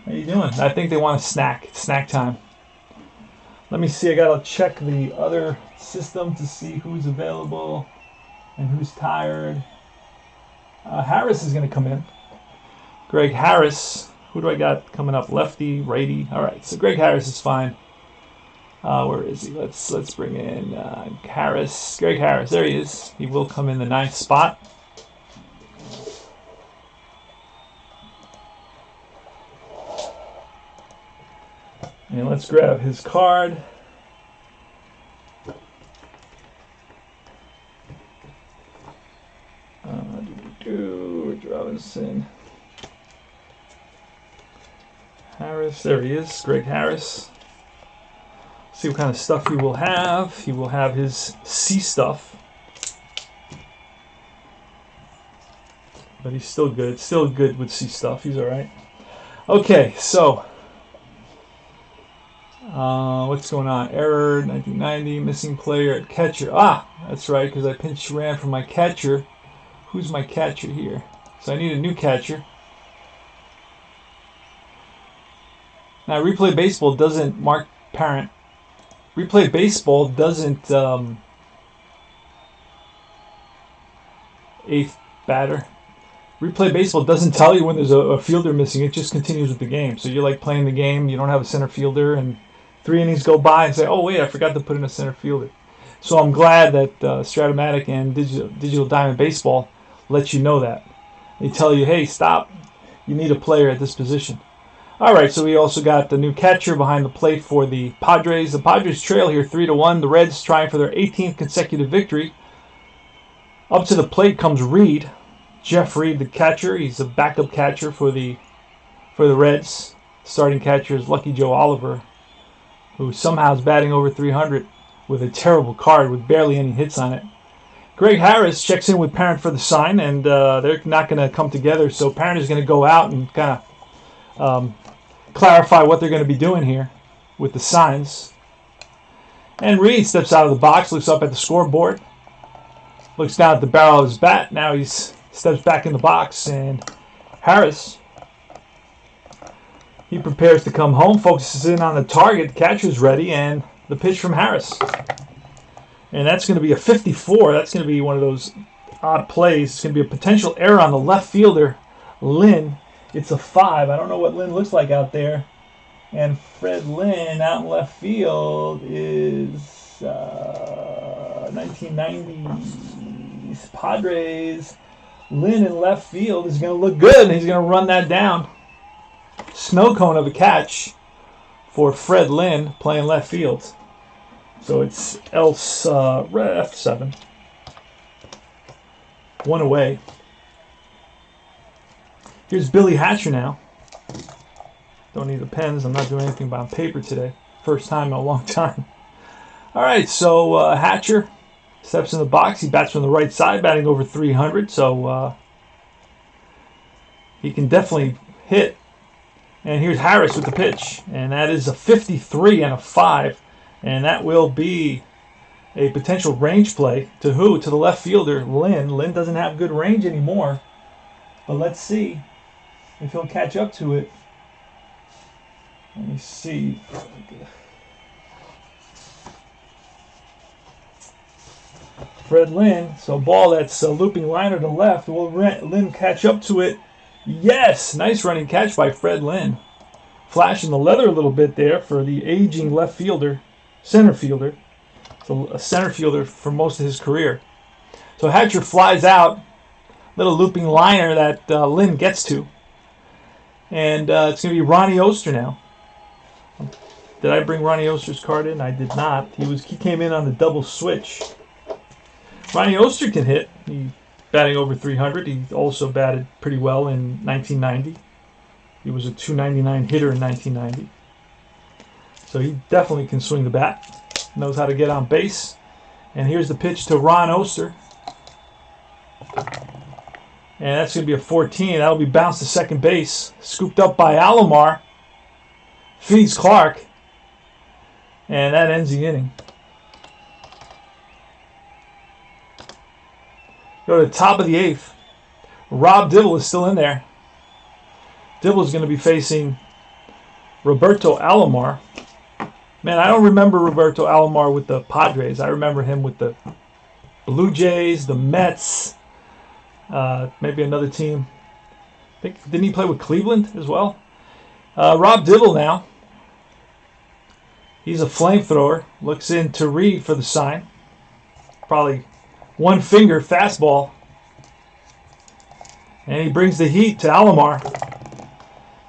[SPEAKER 1] How you doing? I think they want a snack. It's snack time. Let me see. I gotta check the other system to see who's available and who's tired. Harris is gonna come in. Greg Harris. Who do I got coming up? Lefty, righty. All right. So Greg Harris is fine. Where is he? Let's bring in Harris. Greg Harris. There he is. He will come in the 9th spot. And let's grab his card. Robinson. Harris. There he is. Greg Harris. See what kind of stuff he will have. He will have his C stuff. But he's still good. Still good with C stuff. He's all right. Okay, so... what's going on? Error, 1990, missing player at catcher. That's right, because I pinch ran for my catcher. Who's my catcher here? So I need a new catcher. Now, Replay Baseball doesn't mark parent. Replay Baseball doesn't 8th batter. Replay Baseball doesn't tell you when there's a fielder missing. It just continues with the game. So you're like playing the game. You don't have a center fielder, and 3 innings go by and say, oh, wait, I forgot to put in a center fielder. So I'm glad that Stratomatic and Digital Diamond Baseball let you know that. They tell you, hey, stop. You need a player at this position. All right, so we also got the new catcher behind the plate for the Padres. The Padres trail here 3-1. The Reds trying for their 18th consecutive victory. Up to the plate comes Reed. Jeff Reed, the catcher. He's a backup catcher for the Reds. Starting catcher is Lucky Joe Oliver, who somehow is batting over 300 with a terrible card with barely any hits on it. Greg Harris checks in with Parent for the sign, and they're not going to come together, so Parent is going to go out and kind of clarify what they're going to be doing here with the signs. And Reed steps out of the box, looks up at the scoreboard, looks down at the barrel of his bat. Now he steps back in the box, and Harris He prepares to come home, focuses in on the target, the catcher's ready, and the pitch from Harris. And that's going to be a 54. That's going to be one of those odd plays. It's going to be a potential error on the left fielder, Lynn. It's a 5. I don't know what Lynn looks like out there. And Fred Lynn out in left field is 1990s Padres. Lynn in left field is going to look good, and he's going to run that down. Snow cone of a catch for Fred Lynn playing left field. So it's F7. 1 away. Here's Billy Hatcher now. Don't need the pens. I'm not doing anything on paper today. First time in a long time. All right, so Hatcher steps in the box. He bats from the right side, batting over 300. So he can definitely hit. And here's Harris with the pitch. And that is a 53 and a 5. And that will be a potential range play. To who? To the left fielder, Lynn. Lynn doesn't have good range anymore. But let's see if he'll catch up to it. Let me see. Fred Lynn. So ball that's looping liner to left. Will Lynn catch up to it? Yes! Nice running catch by Fred Lynn. Flashing the leather a little bit there for the aging left fielder, center fielder. So a center fielder for most of his career. So Hatcher flies out. Little looping liner that Lynn gets to. And it's going to be Ronnie Oster now. Did I bring Ronnie Oster's card in? I did not. He came in on the double switch. Ronnie Oster can hit. He's batting over 300. He also batted pretty well in 1990. He was a .299 hitter in 1990. So he definitely can swing the bat. Knows how to get on base. And here's the pitch to Ron Oster. And that's going to be a 14. That'll be bounced to second base. Scooped up by Alomar. Feeds Clark. And that ends the inning. Go to the top of the 8th. Rob Dibble is still in there. Dibble is going to be facing Roberto Alomar. Man, I don't remember Roberto Alomar with the Padres. I remember him with the Blue Jays, the Mets, maybe another team. Didn't he play with Cleveland as well? Rob Dibble now. He's a flamethrower. Looks in to Reed for the sign. Probably one finger fastball. And he brings the heat to Alomar.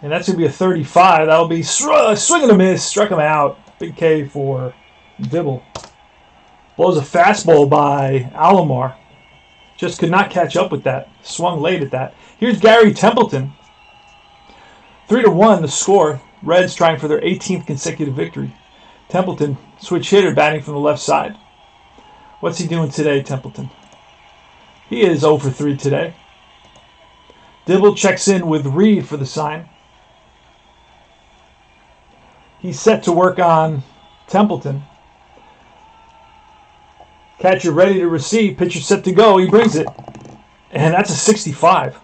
[SPEAKER 1] And that's going to be a 35. That'll be swing and a miss. Struck him out. Big K for Dibble. Blows a fastball by Alomar. Just could not catch up with that. Swung late at that. Here's Gary Templeton. 3-1 the score. Reds trying for their 18th consecutive victory. Templeton, switch hitter, batting from the left side. What's he doing today, Templeton? He is 0 for 3 today. Dibble checks in with Reed for the sign. He's set to work on Templeton. Catcher ready to receive. Pitcher set to go. He brings it. And that's a 65.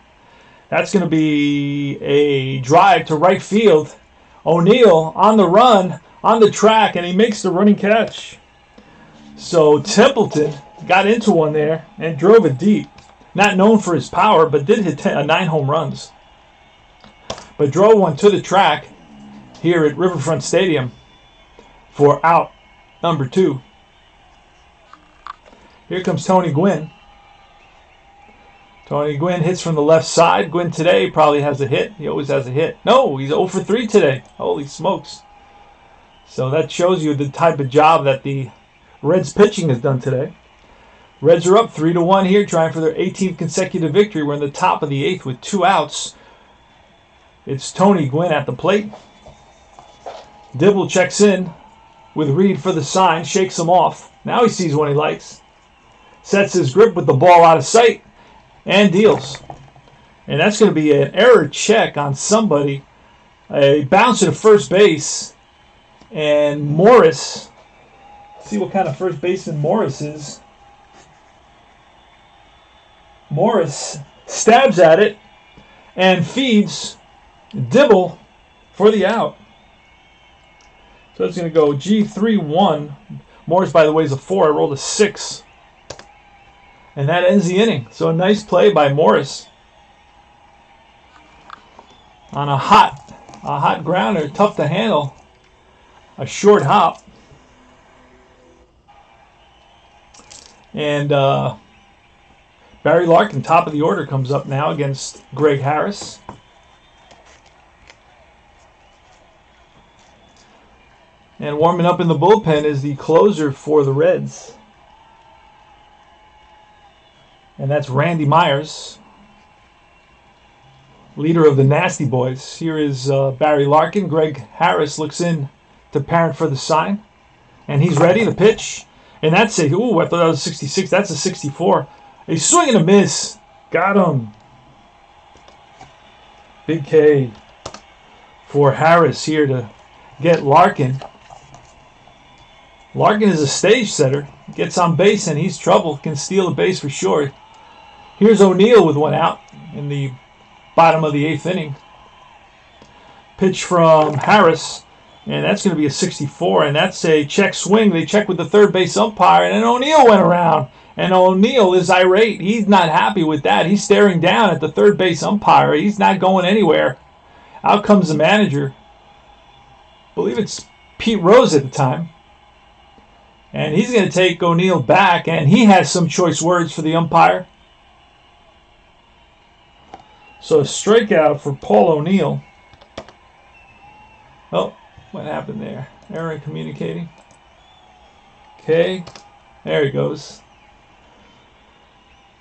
[SPEAKER 1] That's going to be a drive to right field. O'Neill on the run, on the track, and he makes the running catch. So Templeton got into one there and drove it deep. Not known for his power, but did hit 9 home runs. But drove one to the track here at Riverfront Stadium for out number 2. Here comes Tony Gwynn. Tony Gwynn hits from the left side. Gwynn today probably has a hit. He always has a hit. No, he's 0 for 3 today. Holy smokes. So that shows you the type of job that the Reds pitching has done today. Reds are up 3-1 here, trying for their 18th consecutive victory. We're in the top of the 8th with 2 outs. It's Tony Gwynn at the plate. Dibble checks in with Reed for the sign, shakes him off. Now he sees one he likes. Sets his grip with the ball out of sight and deals. And that's going to be an error check on somebody. A bounce to first base. And Morris, see what kind of first baseman Morris is. Morris stabs at it and feeds Dibble for the out. So it's going to go G3-1. Morris, by the way, is a 4. I rolled a 6. And that ends the inning. So a nice play by Morris on a hot grounder, tough to handle. A short hop. And Barry Larkin, top of the order, comes up now against Greg Harris. And warming up in the bullpen is the closer for the Reds. And that's Randy Myers, leader of the Nasty Boys. Here is Barry Larkin. Greg Harris looks in to Parent for the sign. And he's ready to pitch. And that's a, ooh, I thought that was 66. That's a 64. A swing and a miss. Got him. Big K for Harris here to get Larkin. Larkin is a stage setter. Gets on base and he's trouble. Can steal a base for sure. Here's O'Neill with one out in the bottom of the 8th inning. Pitch from Harris. And that's going to be a 64. And that's a check swing. They check with the third base umpire. And then O'Neill went around. And O'Neill is irate. He's not happy with that. He's staring down at the third base umpire. He's not going anywhere. Out comes the manager. I believe it's Pete Rose at the time. And he's going to take O'Neill back, and he has some choice words for the umpire. So a strikeout for Paul O'Neill. Oh, what happened there? Error in communicating. Okay, there he goes.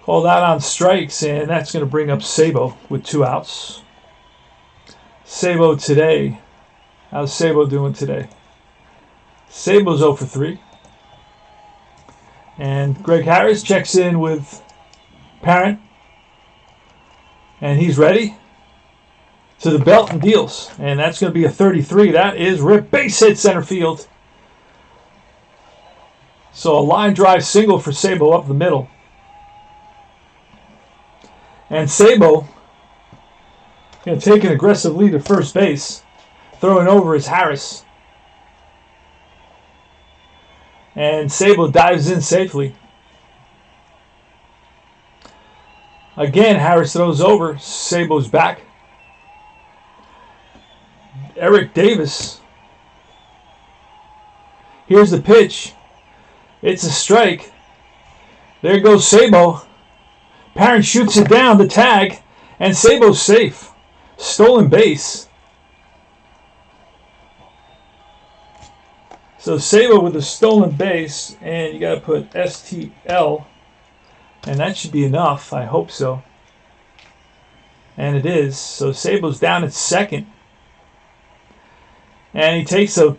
[SPEAKER 1] Called out on strikes, and that's going to bring up Sabo with 2 outs. Sabo today. How's Sabo doing today? Sabo's 0 for 3. And Greg Harris checks in with Parent. And he's ready to the belt and deals. And that's going to be a 33. That is rip. Base hit center field. So a line drive single for Sabo up the middle. And Sabo going to take an aggressive lead at first base. Throwing over is Harris. And Sabo dives in safely. Again, Harris throws over. Sabo's back. Eric Davis. Here's the pitch. It's a strike. There goes Sabo. Parent shoots it down, the tag, and Sabo's safe. Stolen base. So Sabo with a stolen base, and you got to put STL, and that should be enough. I hope so. And it is. So Sabo's down at second. And he takes an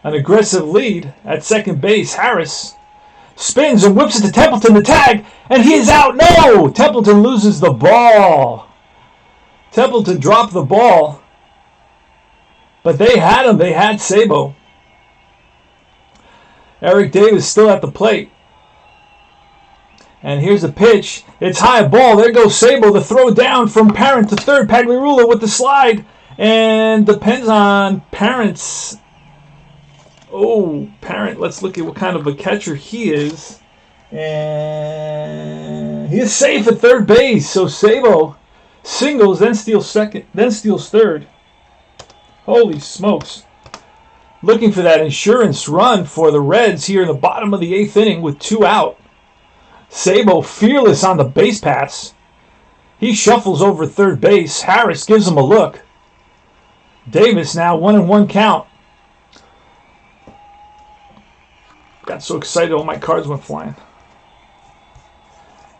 [SPEAKER 1] aggressive lead at second base. Harris spins and whips it to Templeton, the tag, and he is out. No! Templeton loses the ball. Templeton dropped the ball. But they had him. They had Sabo. Eric Davis still at the plate. And here's a pitch. It's high ball. There goes Sabo. The throw down from Parent to third. Pagliarulo with the slide. And depends on Parent's. Oh, Parent. Let's look at what kind of a catcher he is. And he is safe at third base. So Sabo singles, then steals second, then steals third. Holy smokes. Looking for that insurance run for the Reds here in the bottom of the 8th inning with 2 out. Sabo fearless on the base pass. He shuffles over third base. Harris gives him a look. Davis now 1-1 count. Got so excited all my cards went flying.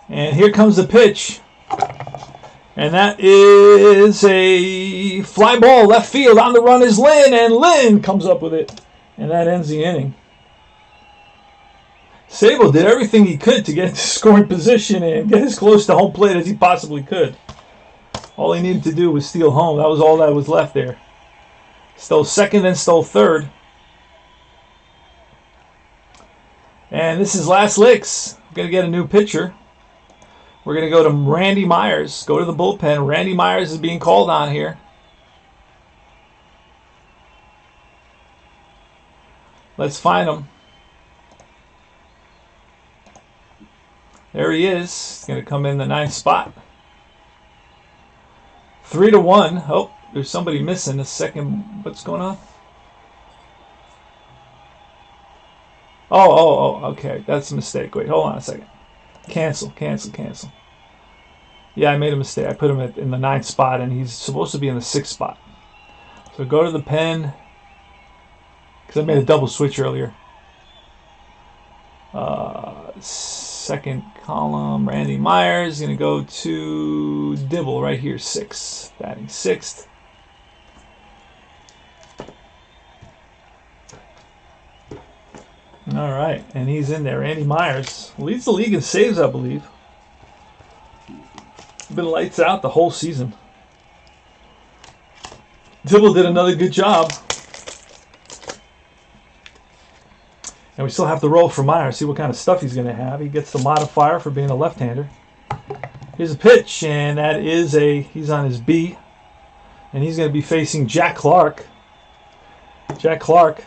[SPEAKER 1] And here comes the pitch. And that is a fly ball left field. On the run is Lynn, and Lynn comes up with it. And that ends the inning. Sabo did everything he could to get into scoring position and get as close to home plate as he possibly could. All he needed to do was steal home. That was all that was left there. Stole second, then stole third. And this is last licks. We're going to get a new pitcher. We're going to go to Randy Myers. Go to the bullpen. Randy Myers is being called on here. Let's find him. There he is. He's going to come in the 9th spot. 3-1. Oh, there's somebody missing. A second. What's going on? Oh, okay. That's a mistake. Wait, hold on a second. Cancel. Yeah, I made a mistake. I put him in the 9th spot, and he's supposed to be in the 6th spot. So go to the pen, because I made a double switch earlier. Second column, Randy Myers. Going to go to Dibble right here, 6th. Batting 6th. All right, and he's in there. Randy Myers leads the league in saves, I believe. Been lights out the whole season. Dibble did another good job. And we still have to roll for Myers, see what kind of stuff he's going to have. He gets the modifier for being a left-hander. Here's a pitch, and that is he's on his B. And he's going to be facing Jack Clark. Jack Clark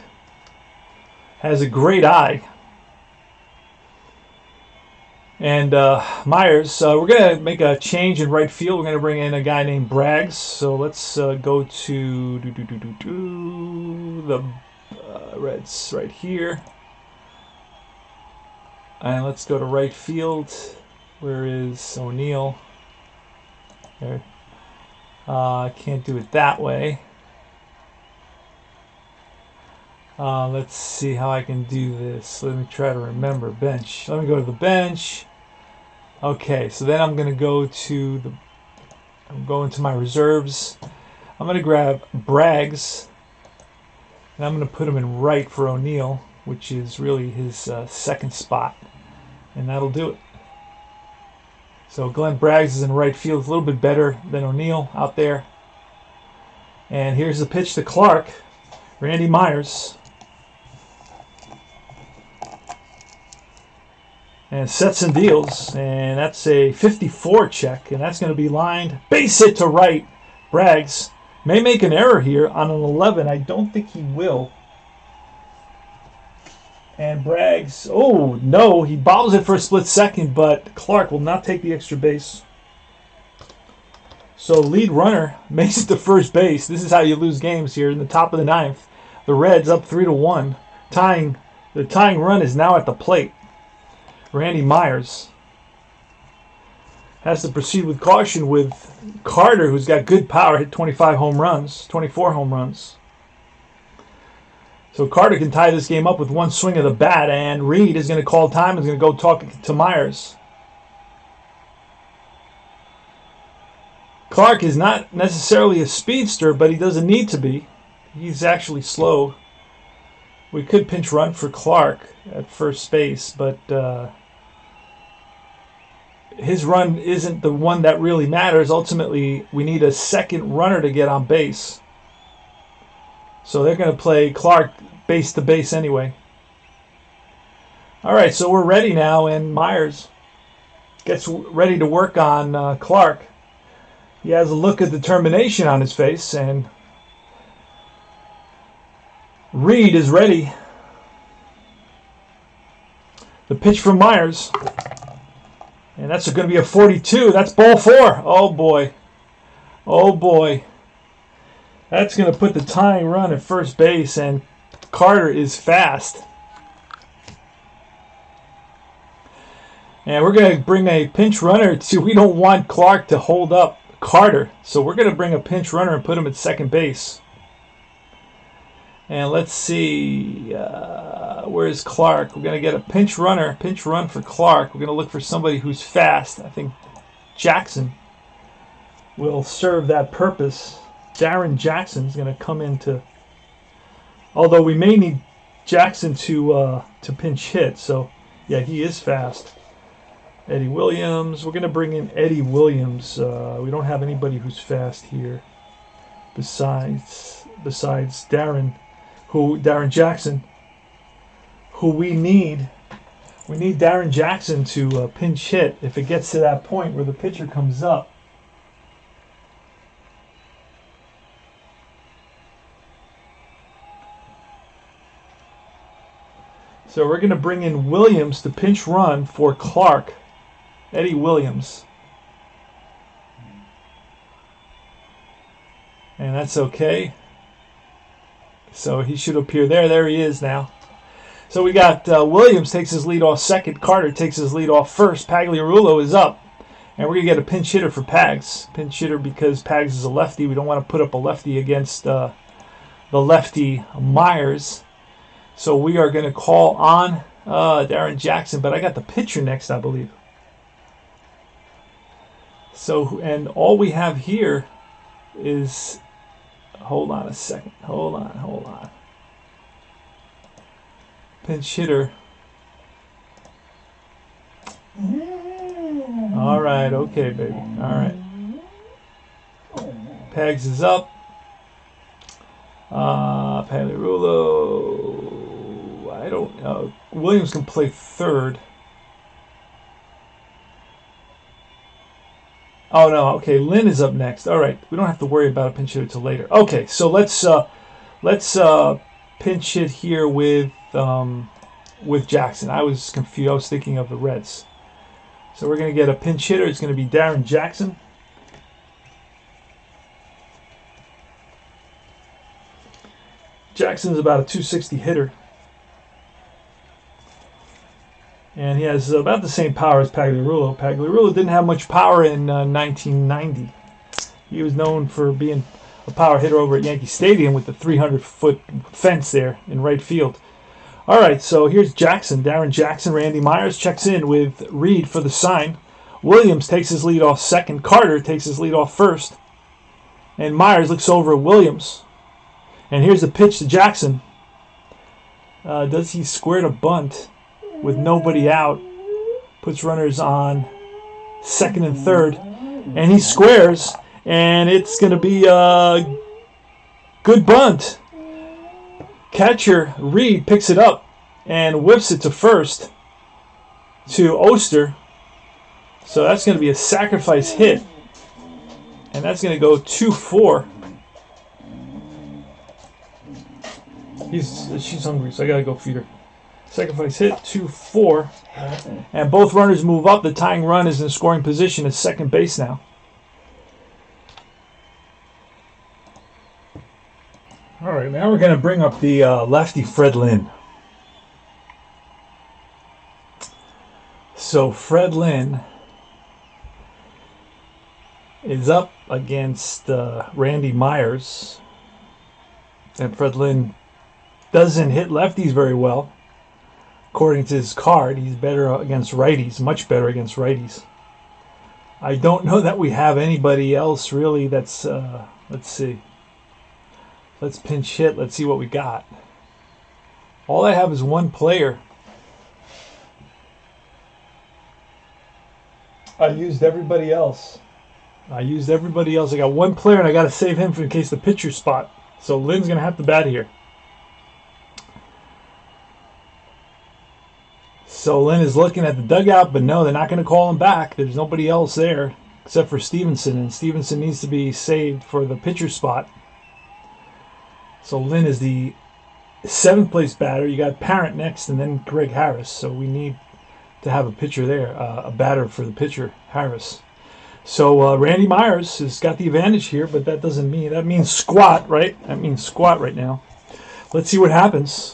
[SPEAKER 1] has a great eye. And Myers, we're going to make a change in right field. We're going to bring in a guy named Braggs. So let's go to the Reds right here. And let's go to right field. Where is O'Neill? There. I can't do it that way. Let's see how I can do this. Let me try to remember. Bench. Let me go to the bench. Okay, so then I'm going to go to I'm going to my reserves. I'm going to grab Braggs. And I'm going to put him in right for O'Neill, which is really his 2nd spot. And that'll do it. So Glenn Braggs is in right field. It's a little bit better than O'Neill out there. And here's the pitch to Clark. Randy Myers. And sets and deals. And that's a 54 check. And that's going to be lined. Base hit to right. Braggs may make an error here on an 11. I don't think he will. And Braggs, oh no, he bobbles it for a split second, but Clark will not take the extra base. So lead runner makes it to first base. This is how you lose games here in the top of the 9th. The Reds up 3-1. The tying run is now at the plate. Randy Myers has to proceed with caution with Carter, who's got good power, hit 24 home runs. So Carter can tie this game up with one swing of the bat, and Reed is going to call time and is going to go talk to Myers. Clark is not necessarily a speedster, but he doesn't need to be. He's actually slow. We could pinch run for Clark at first base, but his run isn't the one that really matters. Ultimately, we need a second runner to get on base. So they're going to play Clark base to base anyway. All right, so we're ready now, and Myers gets ready to work on Clark. He has a look of determination on his face, and Reed is ready. The pitch from Myers. And that's going to be a 42. That's ball 4. Oh, boy. Oh, boy. That's going to put the tying run at first base, and Carter is fast. And we're going to bring a pinch runner to, we don't want Clark to hold up Carter. So we're going to bring a pinch runner and put him at second base. And let's see, where's Clark? We're going to get a pinch run for Clark. We're going to look for somebody who's fast. I think Jackson will serve that purpose. Darren Jackson's going to come into, although we may need Jackson to pinch hit. So, yeah, he is fast. Eddie Williams. We're going to bring in Eddie Williams. We don't have anybody who's fast here besides Darren Jackson, who we need. We need Darren Jackson to pinch hit if it gets to that point where the pitcher comes up. So we're going to bring in Williams to pinch run for Clark. Eddie Williams. And that's okay. So he should appear there. There he is now. So we got Williams takes his lead off second. Carter takes his lead off first. Pagliarulo is up. And we're going to get a pinch hitter for Pags. Pinch hitter because Pags is a lefty. We don't want to put up a lefty against the lefty Myers. So we are going to call on Darren Jackson. But I got the pitcher next, I believe. So, and all we have here is... Hold on a second. Hold on. Pinch hitter. All right, okay, baby. All right. Pags is up. Pagliarulo. I don't know. Williams can play third. Oh no, okay. Lynn is up next. All right, we don't have to worry about a pinch hit until later. Okay, so let's pinch hit here with Jackson. I was confused. I was thinking of the Reds. So we're gonna get a pinch hitter. It's gonna be Darren Jackson. Jackson's about a 260 hitter. And he has about the same power as Pagliarulo. Pagliarulo didn't have much power in 1990. He was known for being a power hitter over at Yankee Stadium with the 300-foot fence there in right field. All right, so here's Jackson. Darren Jackson. Randy Myers checks in with Reed for the sign. Williams takes his lead off second. Carter takes his lead off first. And Myers looks over at Williams. And here's the pitch to Jackson. Does he square to bunt? With nobody out, puts runners on second and third, and he squares, and it's going to be a good bunt. Catcher Reed picks it up and whips it to first to Oster. So that's going to be a sacrifice hit, and that's going to go 2-4. She's hungry, so I got to go feed her. Sacrifice hit, 2-4. And both runners move up. The tying run is in scoring position at second base now. All right, now we're going to bring up the lefty Fred Lynn. So Fred Lynn is up against Randy Myers. And Fred Lynn doesn't hit lefties very well. According to his card, he's better against righties, much better against righties. I don't know that we have anybody else really that's, let's see. Let's pinch hit. Let's see what we got. All I have is one player. I used everybody else. I got one player, and I got to save him in case the pitcher spot. So Lynn's going to have to bat here. So Lynn is looking at the dugout, but no, they're not going to call him back. There's nobody else there except for Stevenson, and Stevenson needs to be saved for the pitcher spot. So Lynn is the 7th place batter. You got Parent next, and then Greg Harris. So we need to have a pitcher there, a batter for the pitcher, Harris. So Randy Myers has got the advantage here, but that doesn't mean, that means squat, right? That means squat right now. Let's see what happens.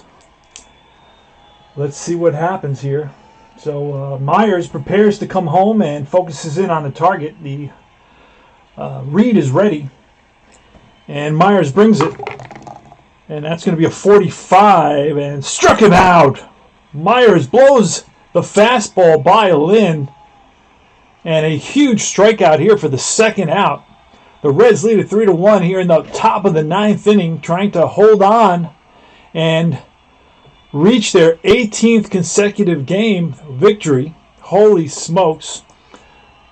[SPEAKER 1] Let's see what happens here. So Myers prepares to come home and focuses in on the target. The Reed is ready, and Myers brings it, and that's going to be a 45, and struck him out. Myers blows the fastball by Lynn, and a huge strikeout here for the second out. The Reds lead it 3-1 here in the top of the 9th inning, trying to hold on and reach their 18th consecutive game victory. Holy smokes.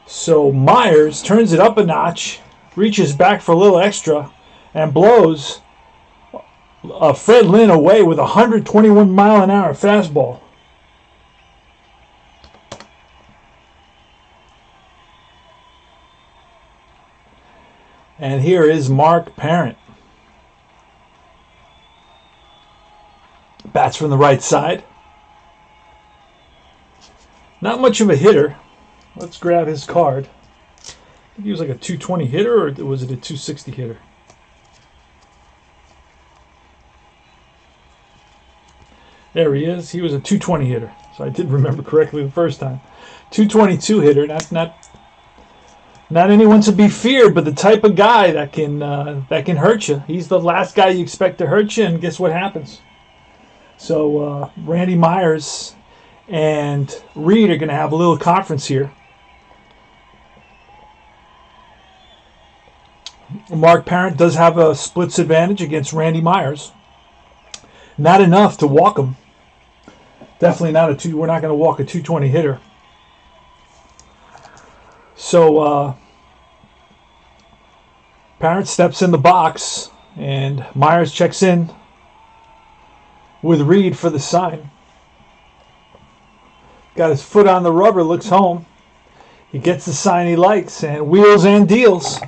[SPEAKER 1] So Myers turns it up a notch, reaches back for a little extra, and blows Fred Lynn away with a 121-mile-an-hour fastball. And here is Mark Parent. Bats from the right side.
[SPEAKER 2] Not much of a hitter. Let's grab his card. I think he was like a 220 hitter, or was it a 260 hitter? There he is. He was a 220 hitter. So I did remember correctly the first time. 222 hitter. Not anyone to be feared, but the type of guy that can hurt you. He's the last guy you expect to hurt you, and guess what happens? So Randy Myers and Reed are going to have a little conference here. Mark Parent does have a splits advantage against Randy Myers. Not enough to walk him. Definitely not a two. We're not going to walk a 220 hitter. So Parent steps in the box, and Myers checks in with Reed for the sign. Got his foot on the rubber, looks home. He gets the sign he likes, and wheels and deals.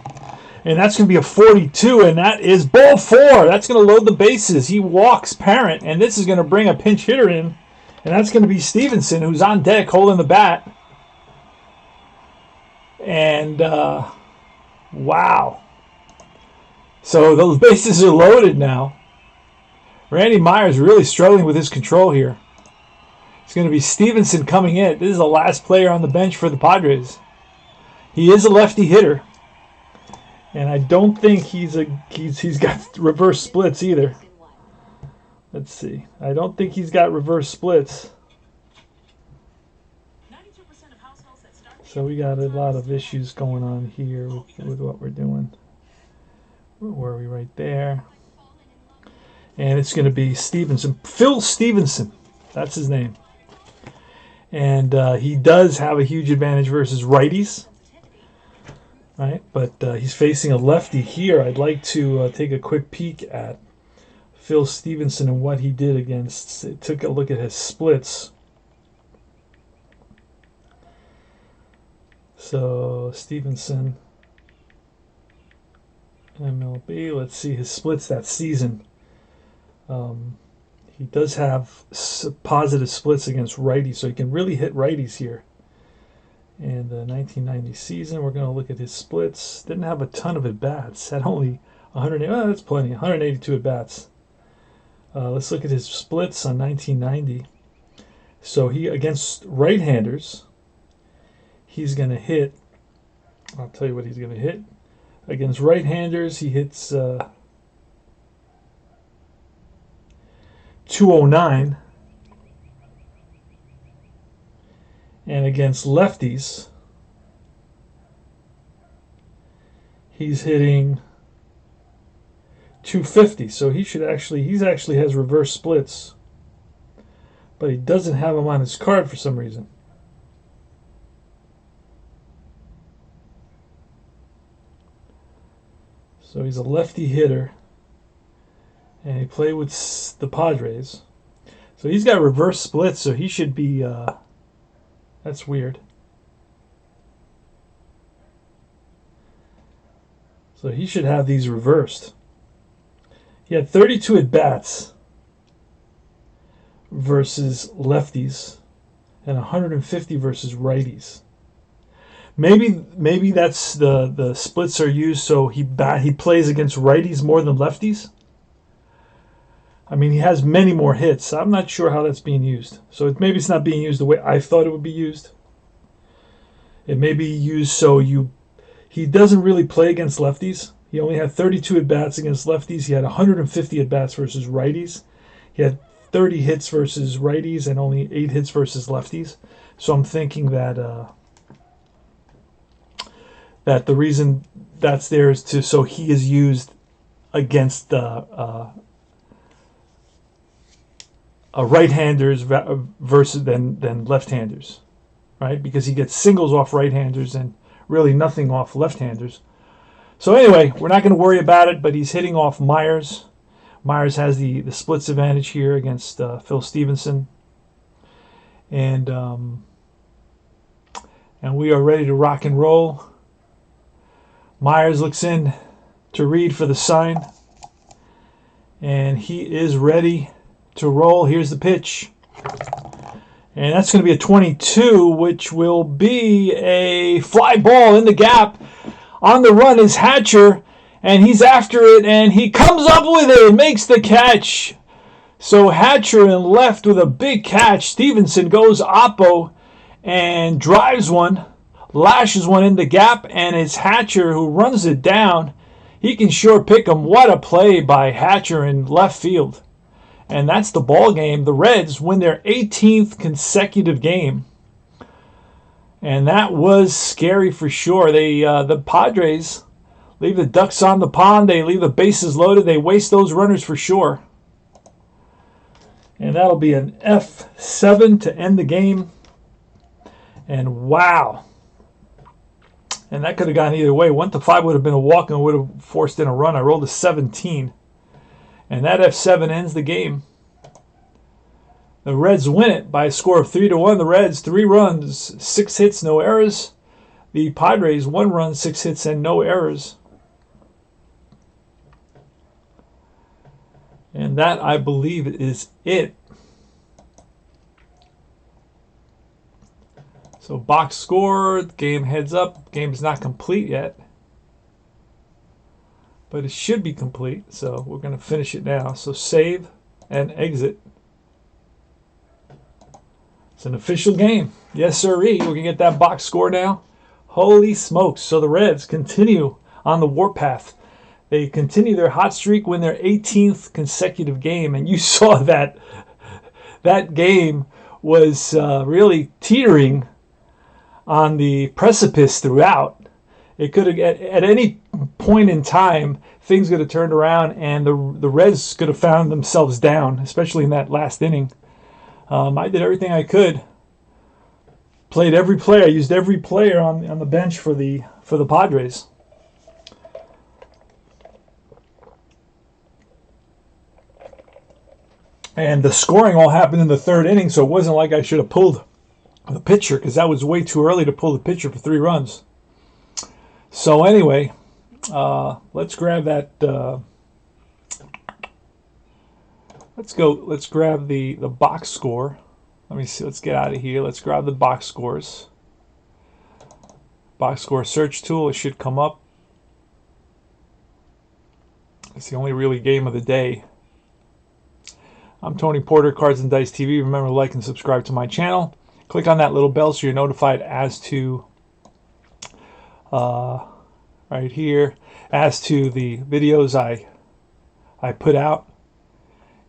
[SPEAKER 2] And that's going to be a 42, and that is ball 4. That's going to load the bases. He walks Parent, and this is going to bring a pinch hitter in, and that's going to be Stevenson, who's on deck holding the bat. And, wow. So those bases are loaded now. Randy Myers really struggling with his control here. It's going to be Stevenson coming in. This is the last player on the bench for the Padres. He is a lefty hitter. And I don't think he's got reverse splits either. Let's see. I don't think he's got reverse splits. So we got a lot of issues going on here with what we're doing. Where are we? Right there. And it's going to be Stevenson. Phil Stevenson. That's his name. And he does have a huge advantage versus righties. Right? But he's facing a lefty here. I'd like to take a quick peek at Phil Stevenson and what he did against. Took a look at his splits. So Stevenson, MLB. Let's see his splits that season. He does have positive splits against righties, so he can really hit righties here. And the 1990 season, we're going to look at his splits. Didn't have a ton of at-bats. Had only 180. Oh, that's plenty. 182 at-bats. Let's look at his splits on 1990. So he against right-handers, he's going to hit. I'll tell you what he's going to hit. Against right-handers, he hits 209. And against lefties, he's hitting 250. So he actually has reverse splits. But he doesn't have them on his card for some reason. So he's a lefty hitter. And he played with the Padres. So he's got reverse splits, so he should be... that's weird. So he should have these reversed. He had 32 at-bats versus lefties and 150 versus righties. Maybe that's the splits are used so he plays against righties more than lefties. I mean, he has many more hits. I'm not sure how that's being used. So maybe it's not being used the way I thought it would be used. It may be used so he doesn't really play against lefties. He only had 32 at-bats against lefties. He had 150 at-bats versus righties. He had 30 hits versus righties and only 8 hits versus lefties. So I'm thinking that the reason that's there is so he is used against right-handers versus than left-handers, right? Because he gets singles off right-handers and really nothing off left-handers. So anyway, we're not going to worry about it, but he's hitting off Myers. Myers has the splits advantage here against Phil Stevenson. And we are ready to rock and roll. Myers looks in to Reed for the sign. And he is ready to roll. Here's the pitch. And that's going to be a 22, which will be a fly ball in the gap. On the run is Hatcher, and he's after it, and he comes up with it, makes the catch. So Hatcher and left with a big catch. Stevenson goes oppo and drives one, lashes one in the gap, and it's Hatcher who runs it down. He can sure pick him. What a play by Hatcher in left field. And that's the ball game. The Reds win their 18th consecutive game. And that was scary for sure. The Padres leave the ducks on the pond. They leave the bases loaded. They waste those runners for sure. And that'll be an F7 to end the game. And wow. And that could have gone either way. 1-5 would have been a walk and would have forced in a run. I rolled a 17. And that F7 ends the game. The Reds win it by a score of 3-1. The Reds, 3 runs, 6 hits, no errors. The Padres, 1 run, 6 hits, and no errors. And that, I believe, is it. So box score, game heads up. Game is not complete yet. But it should be complete. So we're going to finish it now. So save and exit. It's an official game. Yes, sirree. We're going to get that box score now. Holy smokes. So the Reds continue on the warpath. They continue their hot streak, win their 18th consecutive game. And you saw that game was really teetering on the precipice throughout. It could have, at any point in time, things could have turned around and the Reds could have found themselves down, especially in that last inning. I did everything I could. Played every player. I used every player on the bench for the Padres. And the scoring all happened in the 3rd inning, so it wasn't like I should have pulled the pitcher, because that was way too early to pull the pitcher for 3 runs. So anyway, let's grab that. Let's grab the box score. Let me see. Let's get out of here. Let's grab the box scores. Box score search tool. It should come up. It's the only really game of the day. I'm Tony Porter, Cards and Dice TV. Remember to like and subscribe to my channel. Click on that little bell so you're notified as to right here as to the videos I put out.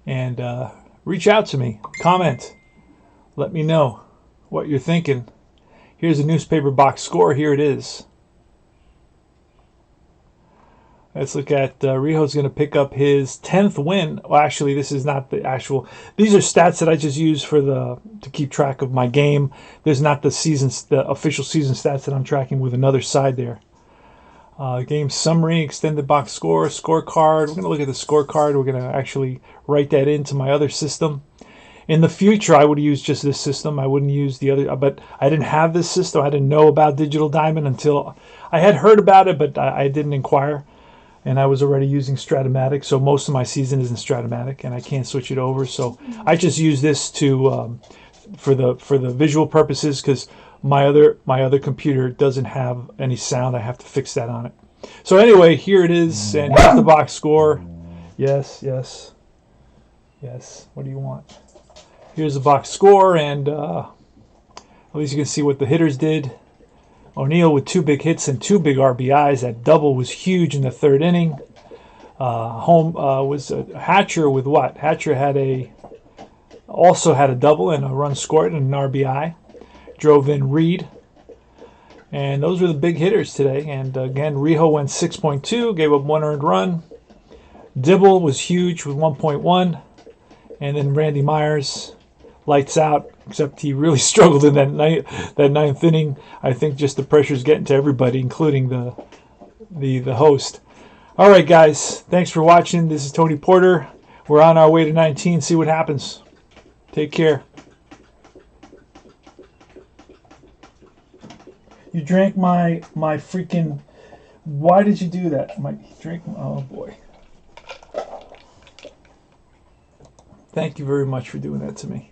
[SPEAKER 2] And reach out to me. Comment. Let me know what you're thinking. Here's a newspaper box score. Here it is. Let's look at Rijo's going to pick up his 10th win. Well, actually, this is not the actual. These are stats that I just use to keep track of my game. There's not the official season stats that I'm tracking with another side there. Game summary, extended box score, scorecard. We're going to look at the scorecard. We're going to actually write that into my other system. In the future, I would use just this system. I wouldn't use the other, but I didn't have this system. I didn't know about Digital Diamond until I had heard about it, but I didn't inquire. And I was already using Stratomatic, so most of my season is in Stratomatic, and I can't switch it over. So I just use this to for the visual purposes, because my other computer doesn't have any sound. I have to fix that on it. So anyway, here it is, and here's the box score. Yes. What do you want? Here's the box score, and at least you can see what the hitters did. O'Neill with 2 big hits and 2 big RBIs. That double was huge in the 3rd inning. Home was Hatcher with what? Hatcher also had a double and a run scored and an RBI. Drove in Reed. And those were the big hitters today. And again, Rijo went 6.2, gave up 1 earned run. Dibble was huge with 1.1. And then Randy Myers, lights out, except he really struggled in that 9th inning. I think just the pressure's getting to everybody, including the host. All right, guys, thanks for watching. This is Tony Porter. We're on our way to 19. See what happens. Take care. You drank my freaking... Why did you do that? Oh, boy. Thank you very much for doing that to me.